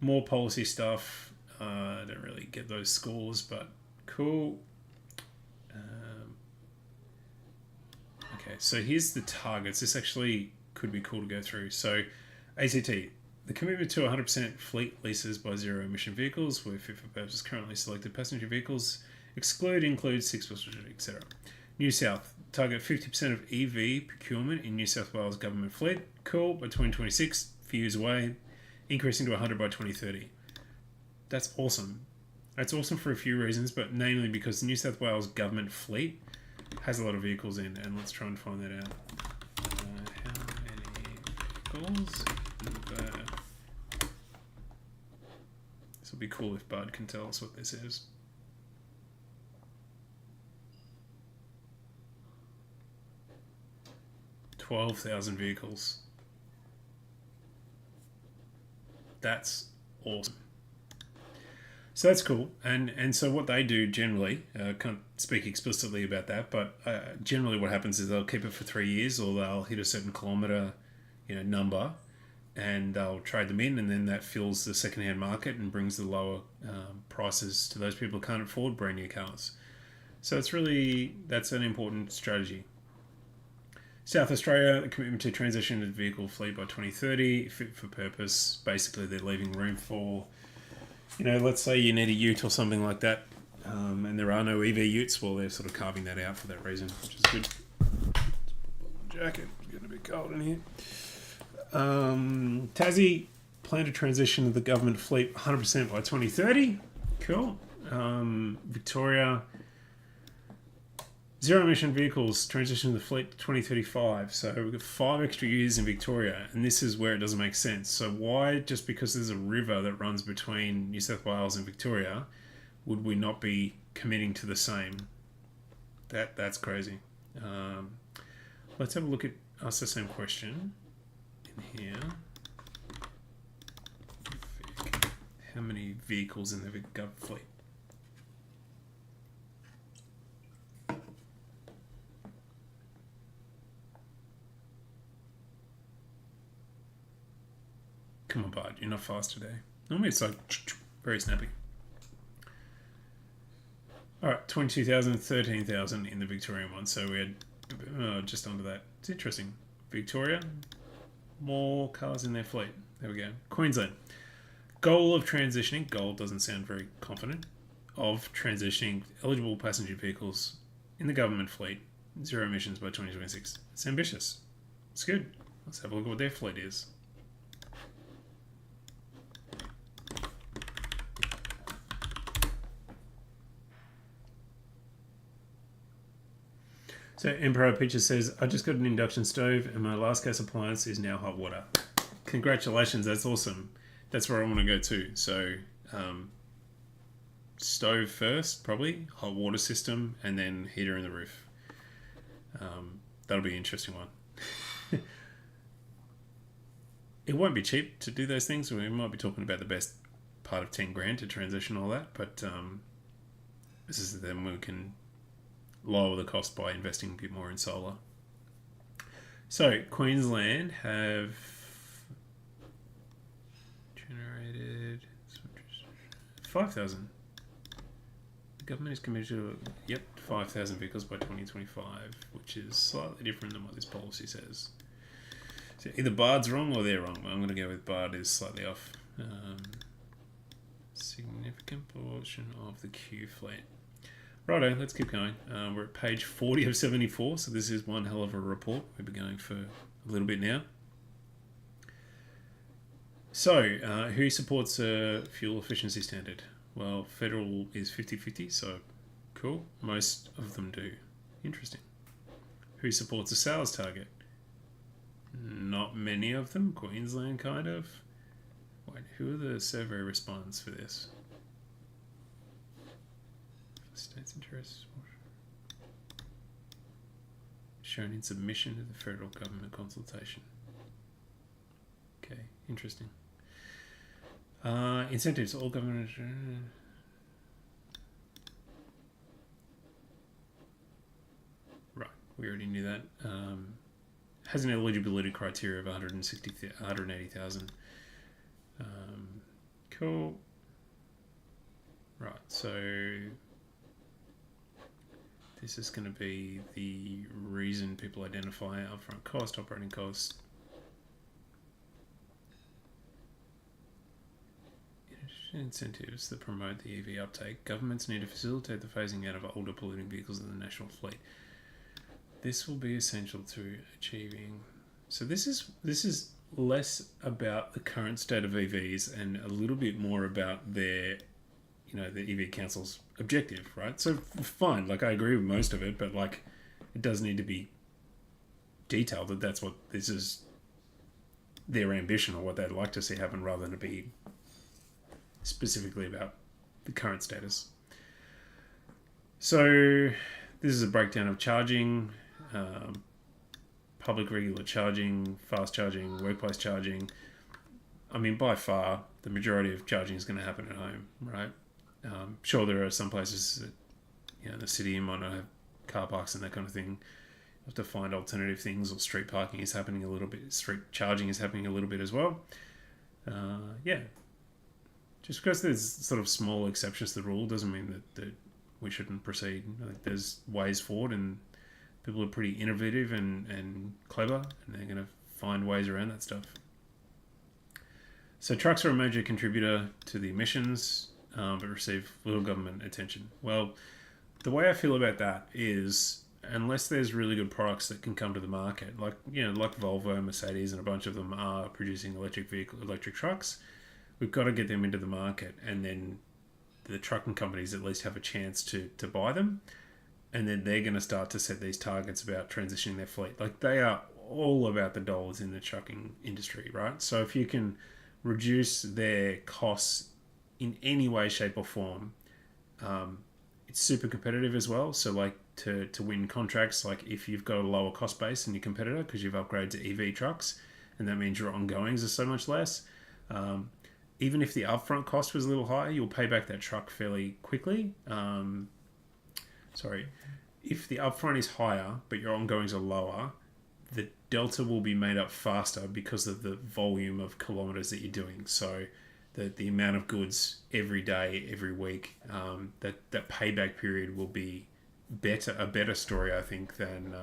More policy stuff. I don't really get those scores, but cool. Okay, so here's the targets. This actually could be cool to go through. So ACT, the commitment to 100% fleet leases by zero emission vehicles where fit for purpose currently selected passenger vehicles include 6 etc. New South, target 50% of EV procurement in New South Wales government fleet. Cool, by 2026, a few years away, increasing to 100 by 2030. That's awesome. That's awesome for a few reasons, but namely because the New South Wales government fleet has a lot of vehicles in, and let's try and find that out. How many vehicles? This will be cool if Bud can tell us what this is. $12,000 vehicles. That's awesome. So that's cool. And so what they do generally, can't speak explicitly about that, but generally what happens is they'll keep it for 3 years, or they'll hit a certain kilometre number, and they'll trade them in, and then that fills the second-hand market and brings the lower prices to those people who can't afford brand new cars. So that's an important strategy. South Australia, the commitment to transition to vehicle fleet by 2030, fit for purpose. Basically, they're leaving room for, let's say you need a ute or something like that, and there are no EV utes. Well, they're sort of carving that out for that reason, which is good. Jacket, it's getting a bit cold in here. Tassie, plan to transition to the government fleet 100% by 2030. Cool. Victoria, zero emission vehicles transition to the fleet 2035. So we've got 5 extra years in Victoria, and this is where it doesn't make sense. So why, just because there's a river that runs between New South Wales and Victoria, would we not be committing to the same? That's crazy. Let's have a look at ask the same question in here. How many vehicles in the gov fleet? Come on, bud. You're not fast today. Normally it's like very snappy. All right, 22,000, 13,000 in the Victorian one. So we had just under that. It's interesting. Victoria, more cars in their fleet. There we go. Queensland. Goal of transitioning, goal doesn't sound very confident, of transitioning eligible passenger vehicles in the government fleet, zero emissions by 2026. It's ambitious. It's good. Let's have a look at what their fleet is. So Emperor Peaches says, I just got an induction stove and my last gas appliance is now hot water. Congratulations, that's awesome. That's where I want to go to. So stove first, probably, hot water system, and then heater in the roof. That'll be an interesting one. It won't be cheap to do those things. We might be talking about the best part of 10 grand to transition all that, but this is then we can lower the cost by investing a bit more in solar. So Queensland have generated 5,000. The government is committed to 5,000 vehicles by 2025, which is slightly different than what this policy says. So either Bard's wrong or they're wrong. I'm going to go with Bard is slightly off. Significant portion of the Q fleet. Righto, let's keep going. We're at page 40 of 74, so this is one hell of a report. We've been going for a little bit now. So, who supports a fuel efficiency standard? Well, federal is 50-50, so cool. Most of them do. Interesting. Who supports a sales target? Not many of them. Queensland, kind of. Wait, who are the survey respondents for this? States' interests shown in submission to the federal government consultation. Okay, interesting. Incentives, all government. Right, we already knew that. Has an eligibility criteria of 180,000. Cool. Right, so this is going to be the reason people identify upfront cost, operating cost. Incentives that promote the EV uptake. Governments need to facilitate the phasing out of older polluting vehicles in the national fleet. This will be essential to achieving. So this is less about the current state of EVs and a little bit more about their, the EV Council's objective, right? So fine, I agree with most of it, but it does need to be detailed that that's what this is, their ambition or what they'd like to see happen, rather than to be specifically about the current status. So this is a breakdown of charging, public regular charging, fast charging, workplace charging. I mean, by far, the majority of charging is going to happen at home, right? Sure, there are some places that, in the city you might not have car parks and that kind of thing. You have to find alternative things, or street parking is happening a little bit. Street charging is happening a little bit as well. Just because there's sort of small exceptions to the rule doesn't mean that we shouldn't proceed. I think there's ways forward, and people are pretty innovative and clever, and they're going to find ways around that stuff. So trucks are a major contributor to the emissions, but receive little government attention. Well, the way I feel about that is, unless there's really good products that can come to the market, like Volvo, Mercedes, and a bunch of them are producing electric trucks, we've got to get them into the market, and then the trucking companies at least have a chance to buy them, and then they're going to start to set these targets about transitioning their fleet. They are all about the dollars in the trucking industry, right? So if you can reduce their costs in any way, shape, or form, it's super competitive as well. So to win contracts, if you've got a lower cost base than your competitor because you've upgraded to EV trucks, and that means your ongoings are so much less. Even if the upfront cost was a little higher, you'll pay back that truck fairly quickly. If the upfront is higher but your ongoings are lower, the delta will be made up faster because of the volume of kilometers that you're doing. So the amount of goods every day, every week, that payback period will be a better story, I think, than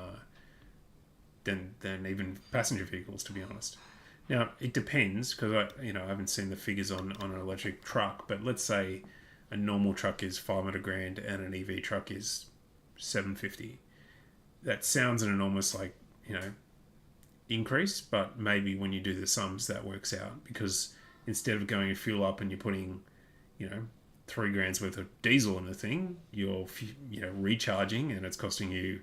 even passenger vehicles, to be honest. Now, it depends because I haven't seen the figures on an electric truck, but let's say a normal truck is 500 grand and an EV truck is 750. That sounds an enormous increase, but maybe when you do the sums that works out because instead of going and fuel up and you're putting, 3 grand's worth of diesel in the thing, you're recharging and it's costing you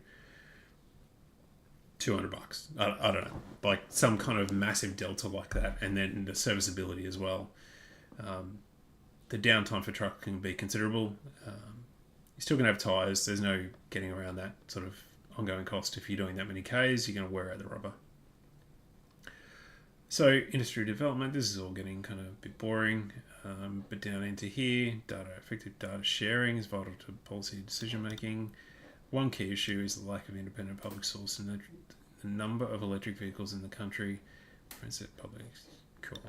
$200. I don't know, like some kind of massive delta like that, and then the serviceability as well. The downtime for truck can be considerable. You're still going to have tyres. There's no getting around that sort of ongoing cost. If you're doing that many Ks, you're going to wear out the rubber. So industry development, this is all getting kind of a bit boring, but down into here, effective data sharing is vital to policy decision making. One key issue is the lack of independent public source and the number of electric vehicles in the country. Public, cool.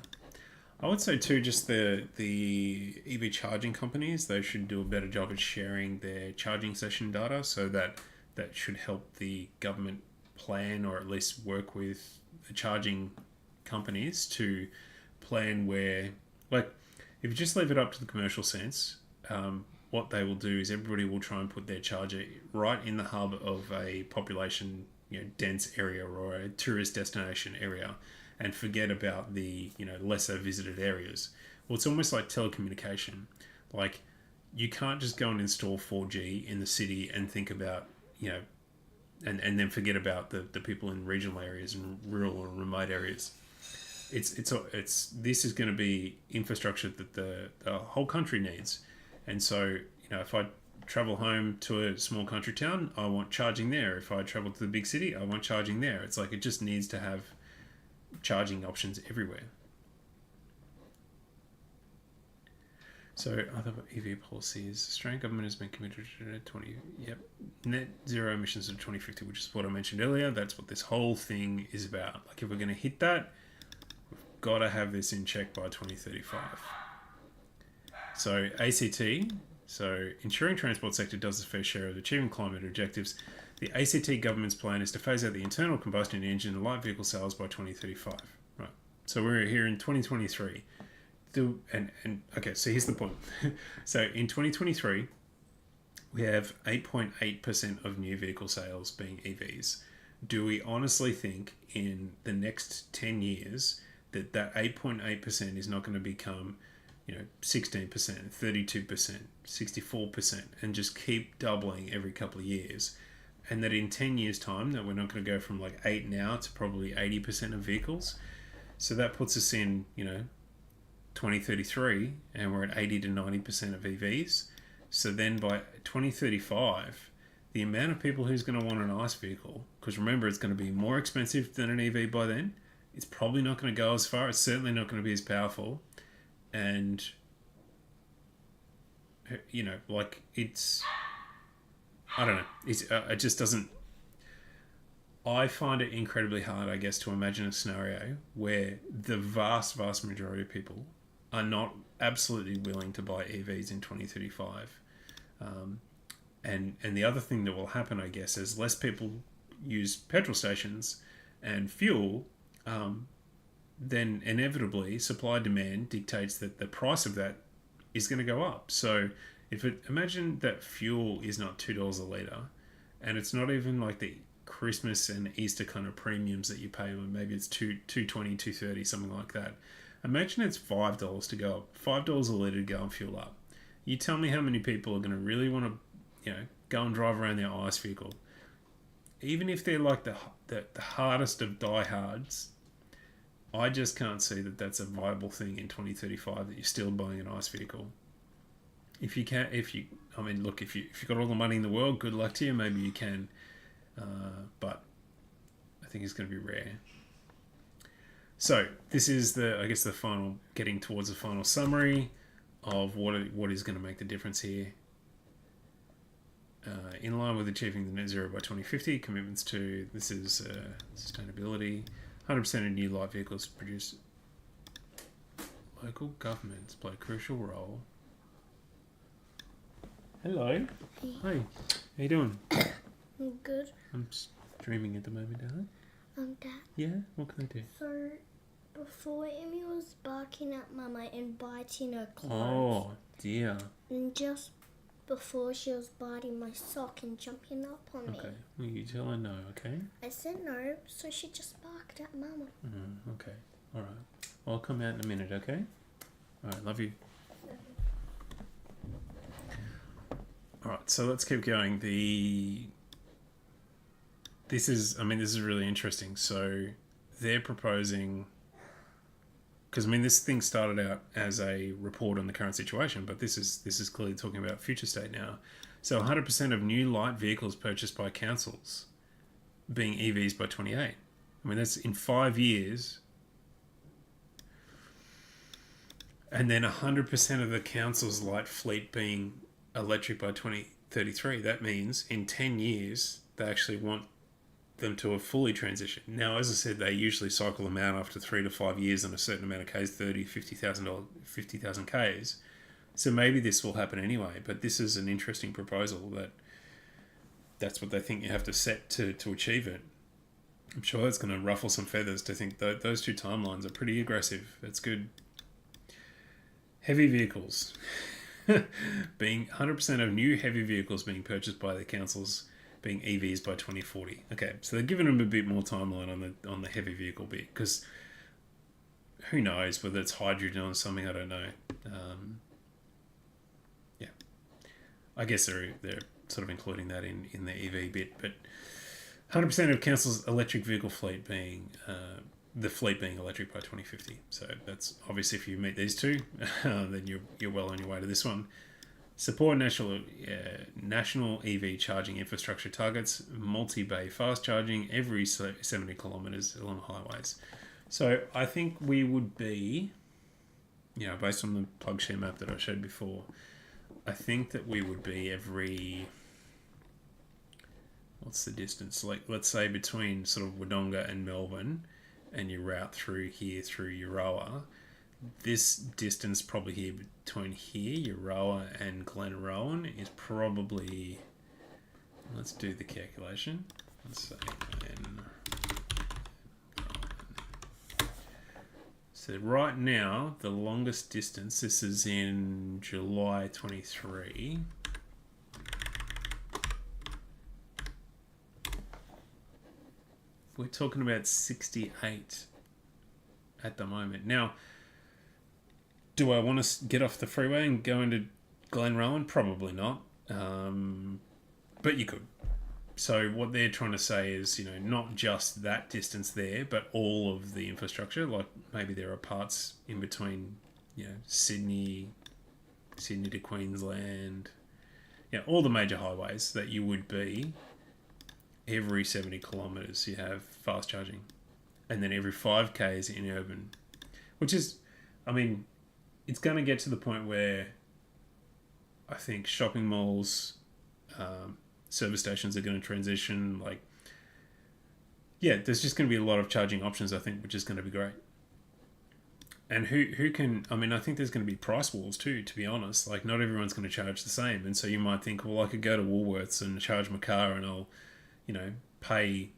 I would say too, just the EV charging companies, they should do a better job at sharing their charging session data, so that should help the government plan or at least work with the charging companies to plan where, like, if you just leave it up to the commercial sense, what they will do is everybody will try and put their charger right in the hub of a population, dense area or a tourist destination area, and forget about the lesser visited areas. Well, it's almost like telecommunication. Like, you can't just go and install 4G in the city and think about and then forget about the people in regional areas and rural or remote areas. It's this is going to be infrastructure that the whole country needs. And so, if I travel home to a small country town, I want charging there. If I travel to the big city, I want charging there. It's like it just needs to have charging options everywhere. So, other EV policies. Australian government has been committed to net zero emissions of 2050, which is what I mentioned earlier. That's what this whole thing is about. Like, if we're going to hit that, we've got to have this in check by 2035. So ACT, ensuring transport sector does its fair share of achieving climate objectives. The ACT government's plan is to phase out the internal combustion engine and light vehicle sales by 2035. Right. So we're here in 2023. Okay, so here's the point. So in 2023, we have 8.8% of new vehicle sales being EVs. Do we honestly think in the next 10 years that 8.8% is not going to become 16%, 32%, 64%, and just keep doubling every couple of years? And that in 10 years' time, that we're not going to go from like 8 now to probably 80% of vehicles. So that puts us in, 2033, and we're at 80 to 90% of EVs. So then by 2035, the amount of people who's going to want an ICE vehicle, because remember, it's going to be more expensive than an EV by then. It's probably not going to go as far. It's certainly not going to be as powerful. And, it's, I don't know. It just doesn't, I find it incredibly hard, I guess, to imagine a scenario where the vast, vast majority of people are not absolutely willing to buy EVs in 2035. And the other thing that will happen, I guess, is less people use petrol stations and fuel, then inevitably supply demand dictates that the price of that is going to go up. So imagine that fuel is not $2 a litre, and it's not even like the Christmas and Easter kind of premiums that you pay, or maybe it's $2.20, $2.30, something like that. Imagine it's $5 to go up, $5 a litre to go and fuel up. You tell me how many people are going to really want to, go and drive around their ICE vehicle. Even if they're like the hardest of diehards, I just can't see that that's a viable thing in 2035, that you're still buying an ICE vehicle. If you've got all the money in the world, good luck to you. Maybe you can, but I think it's going to be rare. So this is getting towards the final summary of what is going to make the difference here. In line with achieving the net zero by 2050, commitments to this is sustainability. 100% of new light vehicles produced. Local governments play a crucial role. Hello. Hey. Hi. How you doing? I'm good. I'm streaming at the moment, darling. Dad. Yeah? What can I do? So, Before Emmy was barking at Mama and biting her clothes. Oh, dear. And just before she was biting my sock and jumping up on me. Okay. Well, you tell her no, okay? I said no, so she just barked at Mama. Okay. All right. Well, I'll come out in a minute, okay? All right. Love you. All right. So let's keep going. This is really interesting. So they're proposing, because this thing started out as a report on the current situation, but this is clearly talking about future state now. So 100% of new light vehicles purchased by councils being EVs by 28. That's in 5 years. And then 100% of the council's light fleet being electric by 2033. That means in 10 years, they actually want them to have fully transitioned. Now, as I said, they usually cycle them out after 3 to 5 years on a certain amount of Ks, 30, 50,000 Ks. So maybe this will happen anyway, but this is an interesting proposal that's what they think you have to set to achieve it. I'm sure it's going to ruffle some feathers to think that those two timelines are pretty aggressive. It's good. Heavy vehicles. Being 100% of new heavy vehicles being purchased by the councils being EVs by 2040. Okay, so they're giving them a bit more timeline on the heavy vehicle bit, because who knows whether it's hydrogen or something, I don't know. I guess they're sort of including that in the EV bit, but 100% of council's electric vehicle fleet being the fleet being electric by 2050. So that's obviously, if you meet these two, then you're well on your way to this one. Support national EV charging infrastructure targets, multi-bay fast charging every 70 kilometres along highways. So I think we would be, based on the plug share map that I showed before, I think that we would be every, what's the distance? Like, let's say between sort of Wodonga and Melbourne, and you route through here through Euroa, this distance probably here between here, Euroa and Glenrowan, is probably, let's do the calculation. Let's say Glenrowan. So right now, the longest distance, this is in July 23. We're talking about 68 at the moment. Now, do I want to get off the freeway and go into Glenrowan? Probably not. But you could. So what they're trying to say is, not just that distance there, but all of the infrastructure. Like maybe there are parts in between, Sydney to Queensland, all the major highways that you would be. Every 70 kilometres you have fast charging, and then every 5Ks in urban, which is, it's going to get to the point where I think shopping malls, service stations are going to transition. There's just going to be a lot of charging options, I think, which is going to be great. And who can, I think there's going to be price wars too, to be honest. Like, not everyone's going to charge the same. And so you might think, well, I could go to Woolworths and charge my car and I'll, pay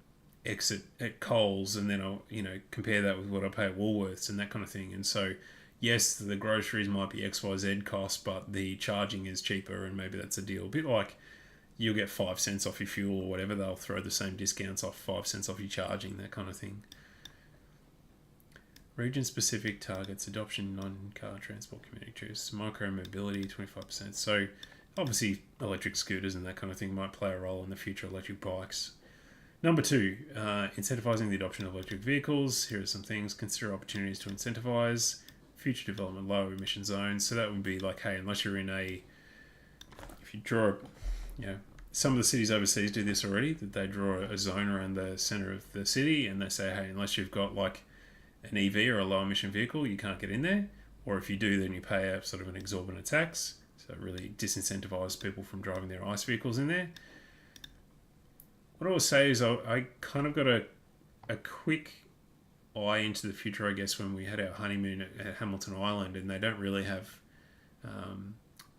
X at Coles, and then I'll, compare that with what I pay at Woolworths and that kind of thing. And so, yes, the groceries might be XYZ cost, but the charging is cheaper, and maybe that's a deal. A bit like you'll get 5 cents off your fuel or whatever. They'll throw the same discounts off, 5 cents off your charging, that kind of thing. Region-specific targets, adoption, non-car transport community choice, micro-mobility, 25%. So, obviously, electric scooters and that kind of thing might play a role in the future electric bikes. Number 2, incentivising the adoption of electric vehicles. Here are some things. Consider opportunities to incentivise future development, lower emission zones. So that would be like, hey, unless you're in if you draw, some of the cities overseas do this already, that they draw a zone around the centre of the city, and they say, hey, unless you've got like an EV or a low emission vehicle, you can't get in there. Or if you do, then you pay a sort of an exorbitant tax. So it really disincentivises people from driving their ICE vehicles in there. What I will say is I kind of got a quick eye into the future, I guess, when we had our honeymoon at Hamilton Island, and they don't really have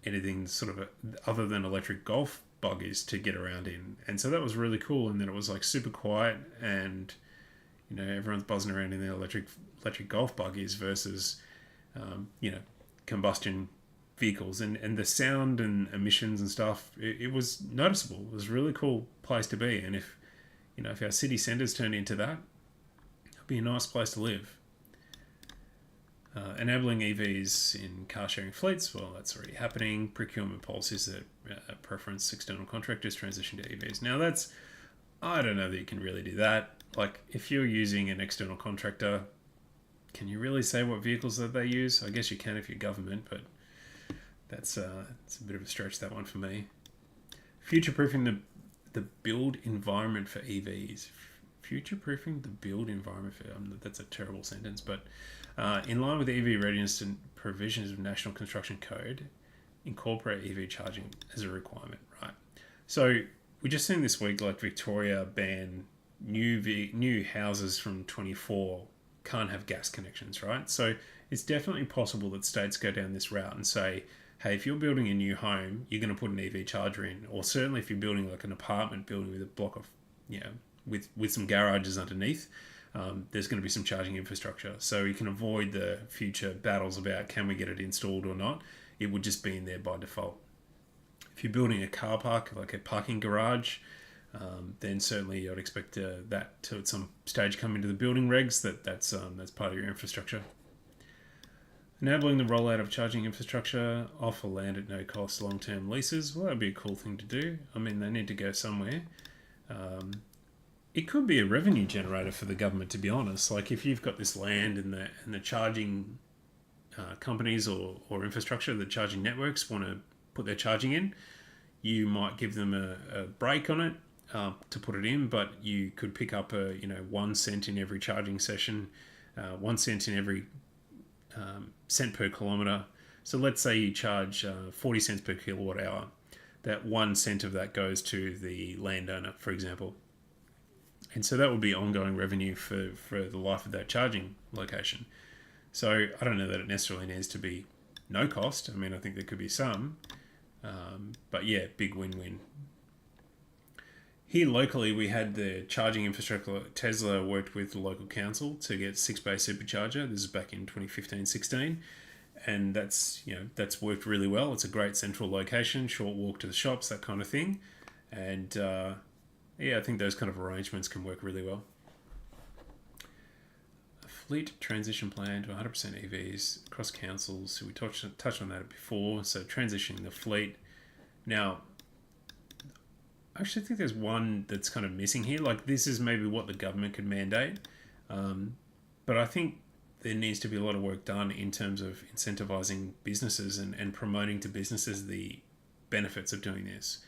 anything sort of other than electric golf buggies to get around in. And so that was really cool. And then it was like super quiet, and everyone's buzzing around in their electric electric golf buggies versus, combustion vehicles, and the sound and emissions and stuff. It was noticeable. It was a really cool place to be, and if our city centres turned into that, it'd be a nice place to live. Enabling EVs in car sharing fleets, well, that's already happening. Procurement policies that preference external contractors transition to EVs. Now, I don't know that you can really do that. Like, if you're using an external contractor, can you really say what vehicles that they use? I guess you can if you're government, but it's a bit of a stretch, that one for me. Future-proofing the build environment for EVs. Future-proofing the build environment for... that's a terrible sentence, but in line with the EV readiness and provisions of National Construction Code, incorporate EV charging as a requirement, right? So we just seen this week, like, Victoria ban new houses from 24 can't have gas connections, right? So it's definitely possible that states go down this route and say, hey, if you're building a new home, you're going to put an EV charger in. Or certainly if you're building like an apartment building with a block of, with some garages underneath, there's going to be some charging infrastructure. So you can avoid the future battles about can we get it installed or not. It would just be in there by default. If you're building a car park, like a parking garage, then certainly I'd expect that to at some stage come into the building regs. That's part of your infrastructure. Enabling the rollout of charging infrastructure, offer land at no cost long-term leases. Well, that'd be a cool thing to do. I mean, they need to go somewhere. It could be a revenue generator for the government, to be honest. Like, if you've got this land and the charging companies or infrastructure, the charging networks want to put their charging in, you might give them a break on it to put it in, but you could pick up 1 cent in every charging session, 1 cent in every cent per kilometre. So let's say you charge 40 cents per kilowatt hour. That 1 cent of that goes to the landowner, for example. And so that would be ongoing revenue for the life of that charging location. So I don't know that it necessarily needs to be no cost. I mean, I think there could be some. But yeah, big win-win. Here locally, we had the charging infrastructure. Tesla worked with the local council to get 6-bay supercharger. This is back in 2015-16. And that's worked really well. It's a great central location, short walk to the shops, that kind of thing. And I think those kind of arrangements can work really well. A fleet transition plan to 100% EVs across councils. So we touched on that before. So transitioning the fleet. Now, I actually think there's one that's kind of missing here. Like, this is maybe what the government could mandate. But I think there needs to be a lot of work done in terms of incentivizing businesses and promoting to businesses the benefits of doing this.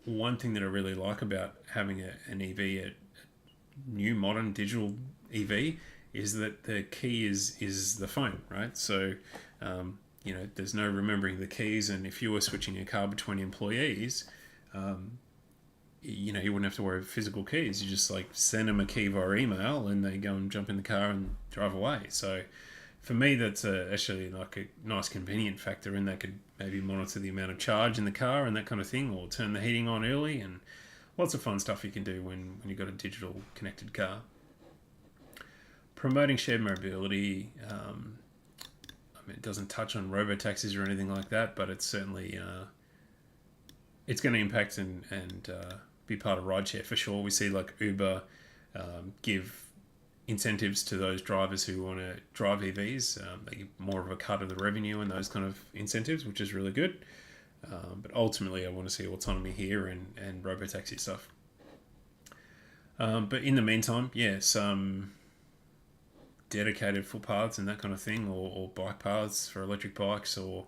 One thing that I really like about having an EV, a new modern digital EV, is that the key is the phone, right? So, there's no remembering the keys, and if you were switching a car between employees, you wouldn't have to worry about physical keys. You just send them a key via email and they go and jump in the car and drive away. So for me, that's actually like a nice convenient factor, and they could maybe monitor the amount of charge in the car and that kind of thing, or turn the heating on early, and lots of fun stuff you can do when you've got a digital connected car. Promoting shared mobility. It doesn't touch on robo-taxis or anything like that, but it's certainly it's going to impact and be part of rideshare for sure. We see Uber give incentives to those drivers who want to drive EVs. They give more of a cut of the revenue and those kind of incentives, which is really good. But ultimately, I want to see autonomy here and robo-taxi stuff. But in the meantime, some dedicated footpaths and that kind of thing, or bike paths for electric bikes or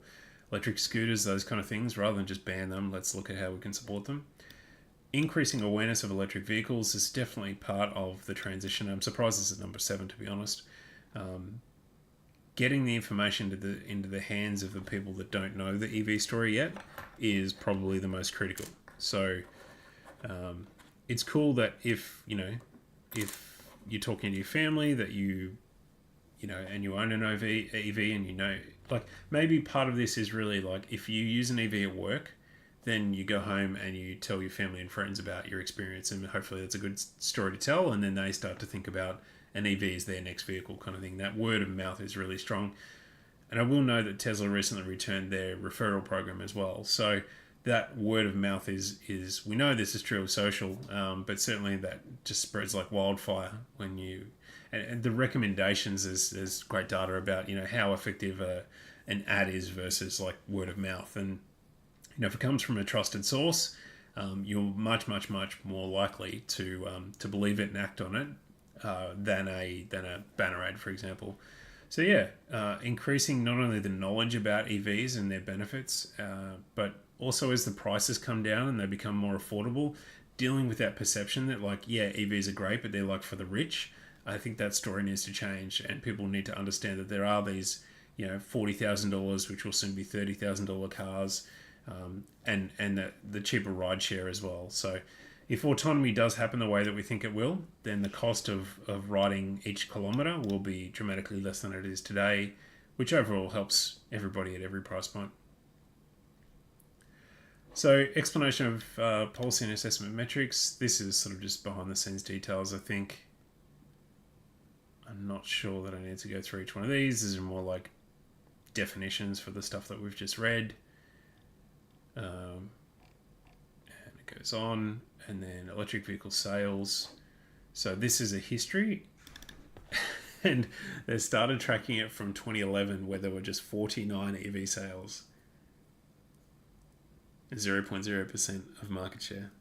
electric scooters, those kind of things, rather than just ban them. Let's look at how we can support them. Increasing awareness of electric vehicles is definitely part of the transition. I'm surprised this is number 7, to be honest. Getting the information into the hands of the people that don't know the EV story yet is probably the most critical. So it's cool that if you're talking to your family that and you own an EV and maybe part of this is really if you use an EV at work, then you go home and you tell your family and friends about your experience, and hopefully that's a good story to tell, and then they start to think about an EV as their next vehicle kind of thing. That word of mouth is really strong. And I will know that Tesla recently returned their referral program as well. So that word of mouth is we know this is true of social, but certainly that just spreads like wildfire when you, and the recommendations, there's great data about, how effective an ad is versus like word of mouth. And, if it comes from a trusted source, you're much, much, much more likely to believe it and act on it than a banner ad, for example. So yeah, increasing not only the knowledge about EVs and their benefits, but also as the prices come down and they become more affordable, dealing with that perception that like, yeah, EVs are great, but they're like for the rich. I think that story needs to change, and people need to understand that there are these, $40,000, which will soon be $30,000 cars, and the cheaper ride share as well. So if autonomy does happen the way that we think it will, then the cost of riding each kilometre will be dramatically less than it is today, which overall helps everybody at every price point. So explanation of policy and assessment metrics. This is sort of just behind the scenes details, I think. I'm not sure that I need to go through each one of these. These are more like definitions for the stuff that we've just read. And it goes on. And then electric vehicle sales. So this is a history. And they started tracking it from 2011, where there were just 49 EV sales. 0.0% of market share.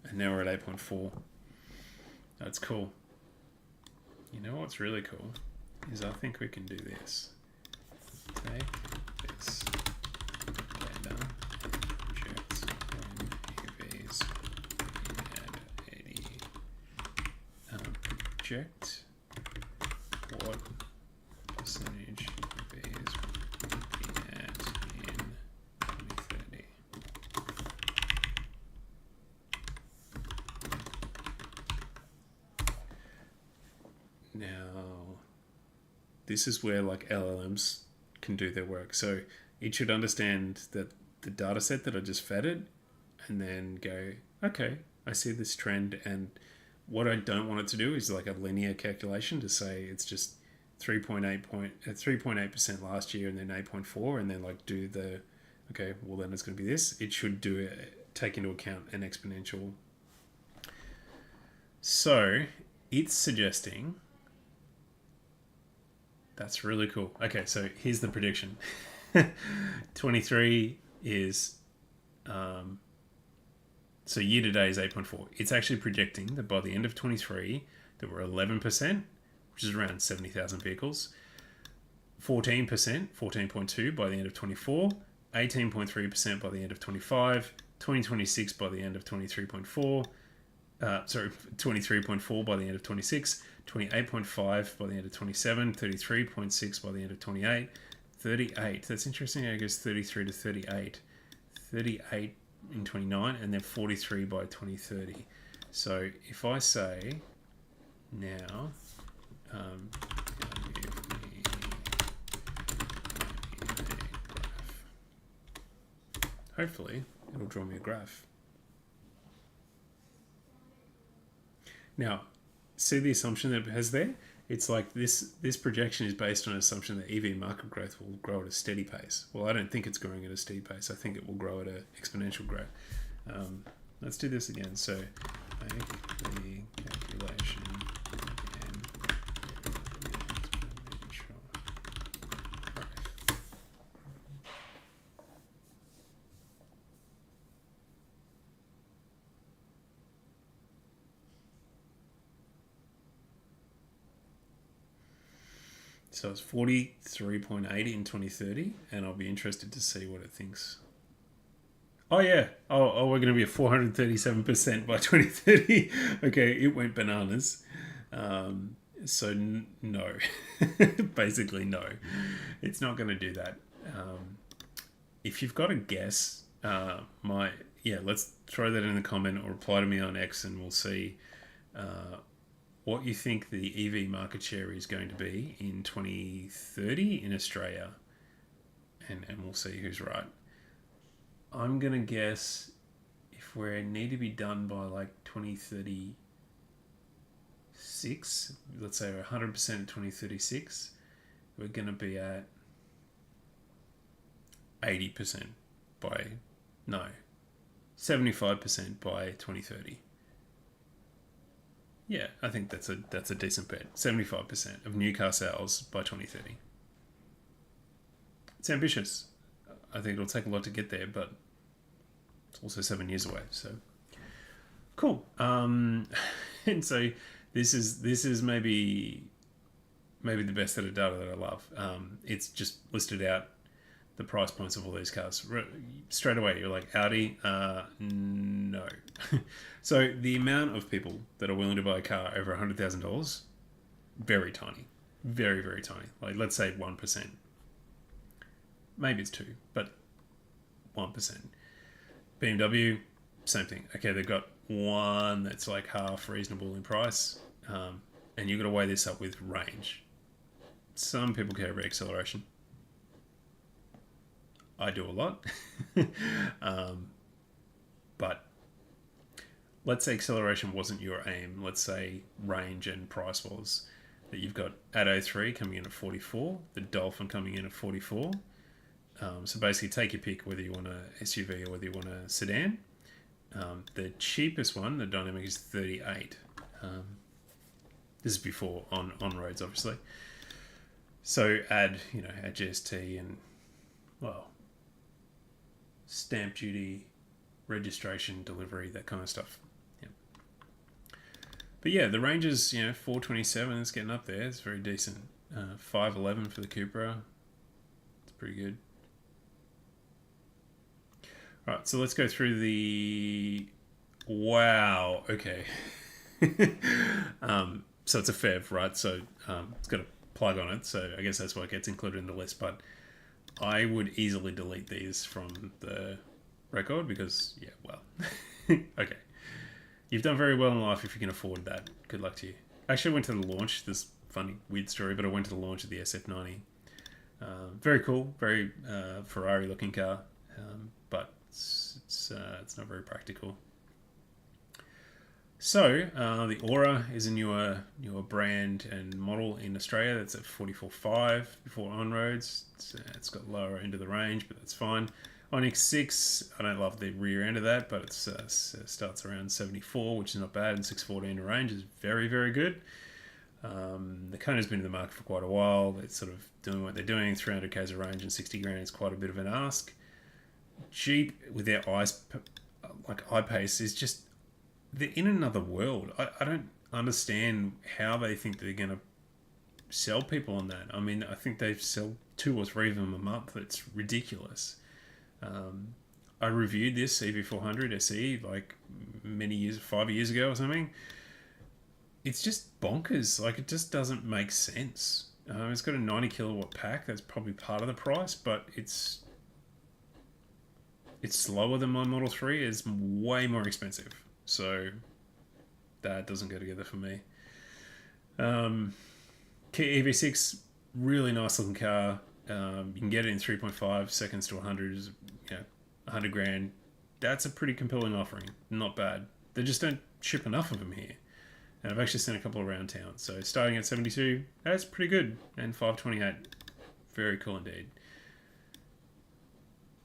And now we're at 8.4. That's cool. You know what's really cool is I think we can do this. Take this data and project when EVs at 80. Project what percentage EVs will be at in 2030. Now, this is where like LLMs can do their work. So it should understand that the data set that I just fed it, and then go, okay, I see this trend, and what I don't want it to do is like a linear calculation to say it's just 3.8% last year and then 8.4, and then like do the, okay, well then it's going to be this. It should do it, take into account an exponential. So it's suggesting, that's really cool. Okay, so here's the prediction. 23 is, so year to date is 8.4. It's actually projecting that by the end of 23, that we're 11%, which is around 70,000 vehicles, 14%, 14.2 by the end of 24, 18.3% by the end of 25, 2026 by the end of 23.4, 23.4 by the end of 26, 28.5 by the end of 27, 33.6 by the end of 28, 38. That's interesting. I guess 33 to 38, 38 in 29, and then 43 by 2030. So if I say now, give me a graph. Hopefully, it'll draw me a graph. Now, see the assumption that it has there? It's like this projection is based on an assumption that EV market growth will grow at a steady pace. Well, I don't think it's growing at a steady pace. I think it will grow at an exponential growth. Let's do this again. So make the calculation again. So it's 43.8 in 2030, and I'll be interested to see what it thinks. Oh yeah. Oh, we're going to be at 437% by 2030. Okay, it went bananas. So no, basically no, it's not going to do that. If you've got a guess, let's throw that in the comment or reply to me on X, and we'll see what you think the EV market share is going to be in 2030 in Australia, and we'll see who's right. I'm gonna guess if we need to be done by like 2036, let's say we're 100% 2036, we're gonna be at 80% by no 75% by 2030. Yeah, I think that's a decent bet. 75% of new car sales by 2030. It's ambitious. I think it'll take a lot to get there, but it's also 7 years away. So cool. And so this is maybe the best set of data that I love. It's just listed out the price points of all these cars straight away. You're like, Audi, no. So the amount of people that are willing to buy a car over $100,000, very tiny, very very tiny. Like let's say 1%. Maybe it's 2, but 1%. BMW, same thing. Okay, they've got one that's like half reasonable in price, and you've got to weigh this up with range. Some people care about acceleration. I do a lot. But let's say acceleration wasn't your aim. Let's say range and price was. That you've got ADO 3 coming in at 44, the Dolphin coming in at 44. So basically take your pick whether you want a SUV or whether you want a sedan. The cheapest one, the Dynamic, is 38. This is before on roads, obviously. So add GST and, well, stamp duty, registration, delivery, that kind of stuff. Yeah. But yeah, the range is 427. It's getting up there. It's very decent. 511 for the Cupra. It's pretty good. All right, so let's go through the. Wow. Okay. So it's a FEV, right? So it's got a plug on it. So I guess that's why it gets included in the list. But I would easily delete these from the record because, yeah, well, okay. You've done very well in life if you can afford that. Good luck to you. I actually went to the launch. This funny, weird story, but I went to the launch of the SF90. Very cool, very Ferrari-looking car, but it's not very practical. So the Aura is a newer brand and model in Australia. That's at 44.5 before on roads. It's got lower end of the range, but that's fine. Onyx 6, I don't love the rear end of that, but it starts around 74, which is not bad, and 640 in range is very, very good. The Kona's been in the market for quite a while. It's sort of doing what they're doing. 300 k's of range and 60 grand is quite a bit of an ask. Jeep with their I-Pace is just, they're in another world. I don't understand how they think they're going to sell people on that. I mean, I think they sell 2 or 3 of them a month. It's ridiculous. I reviewed this EV400 SE like 5 years ago or something. It's just bonkers. Like, it just doesn't make sense. It's got a 90 kilowatt pack. That's probably part of the price, but it's slower than my Model 3. It's way more expensive. So that doesn't go together for me. Kia EV6, really nice looking car. You can get it in 3.5 seconds to 100. 100 grand. That's a pretty compelling offering. Not bad. They just don't ship enough of them here. And I've actually seen a couple around town. So starting at 72, that's pretty good. And 528, very cool indeed.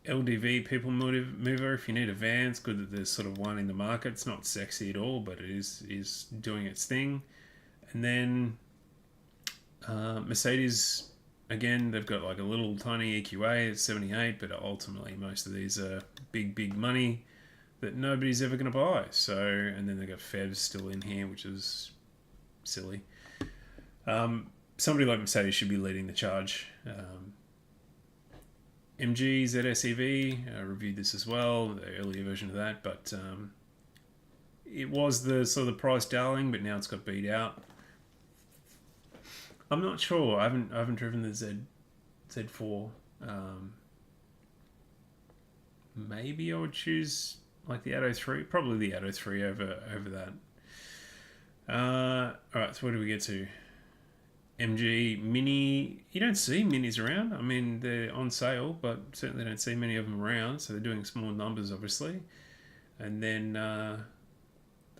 LDV people mover. If you need a van, it's good that there's sort of one in the market. It's not sexy at all, but it is doing its thing. And then Mercedes, again, they've got like a little tiny EQA at 78, but ultimately most of these are big money that nobody's ever going to buy. So, and then they've got FEVs still in here, which is silly. Somebody like Mercedes should be leading the charge. MG ZSEV, I reviewed this as well, the earlier version of that, but it was the sort of the price darling, but now it's got beat out. I'm not sure. I haven't driven the Z4. Maybe I would choose like the ADO 3, probably the ADO 3 over that. All right, so what do we get to? MG Mini, you don't see Minis around. I mean, they're on sale, but certainly don't see many of them around. So they're doing small numbers, obviously. And then the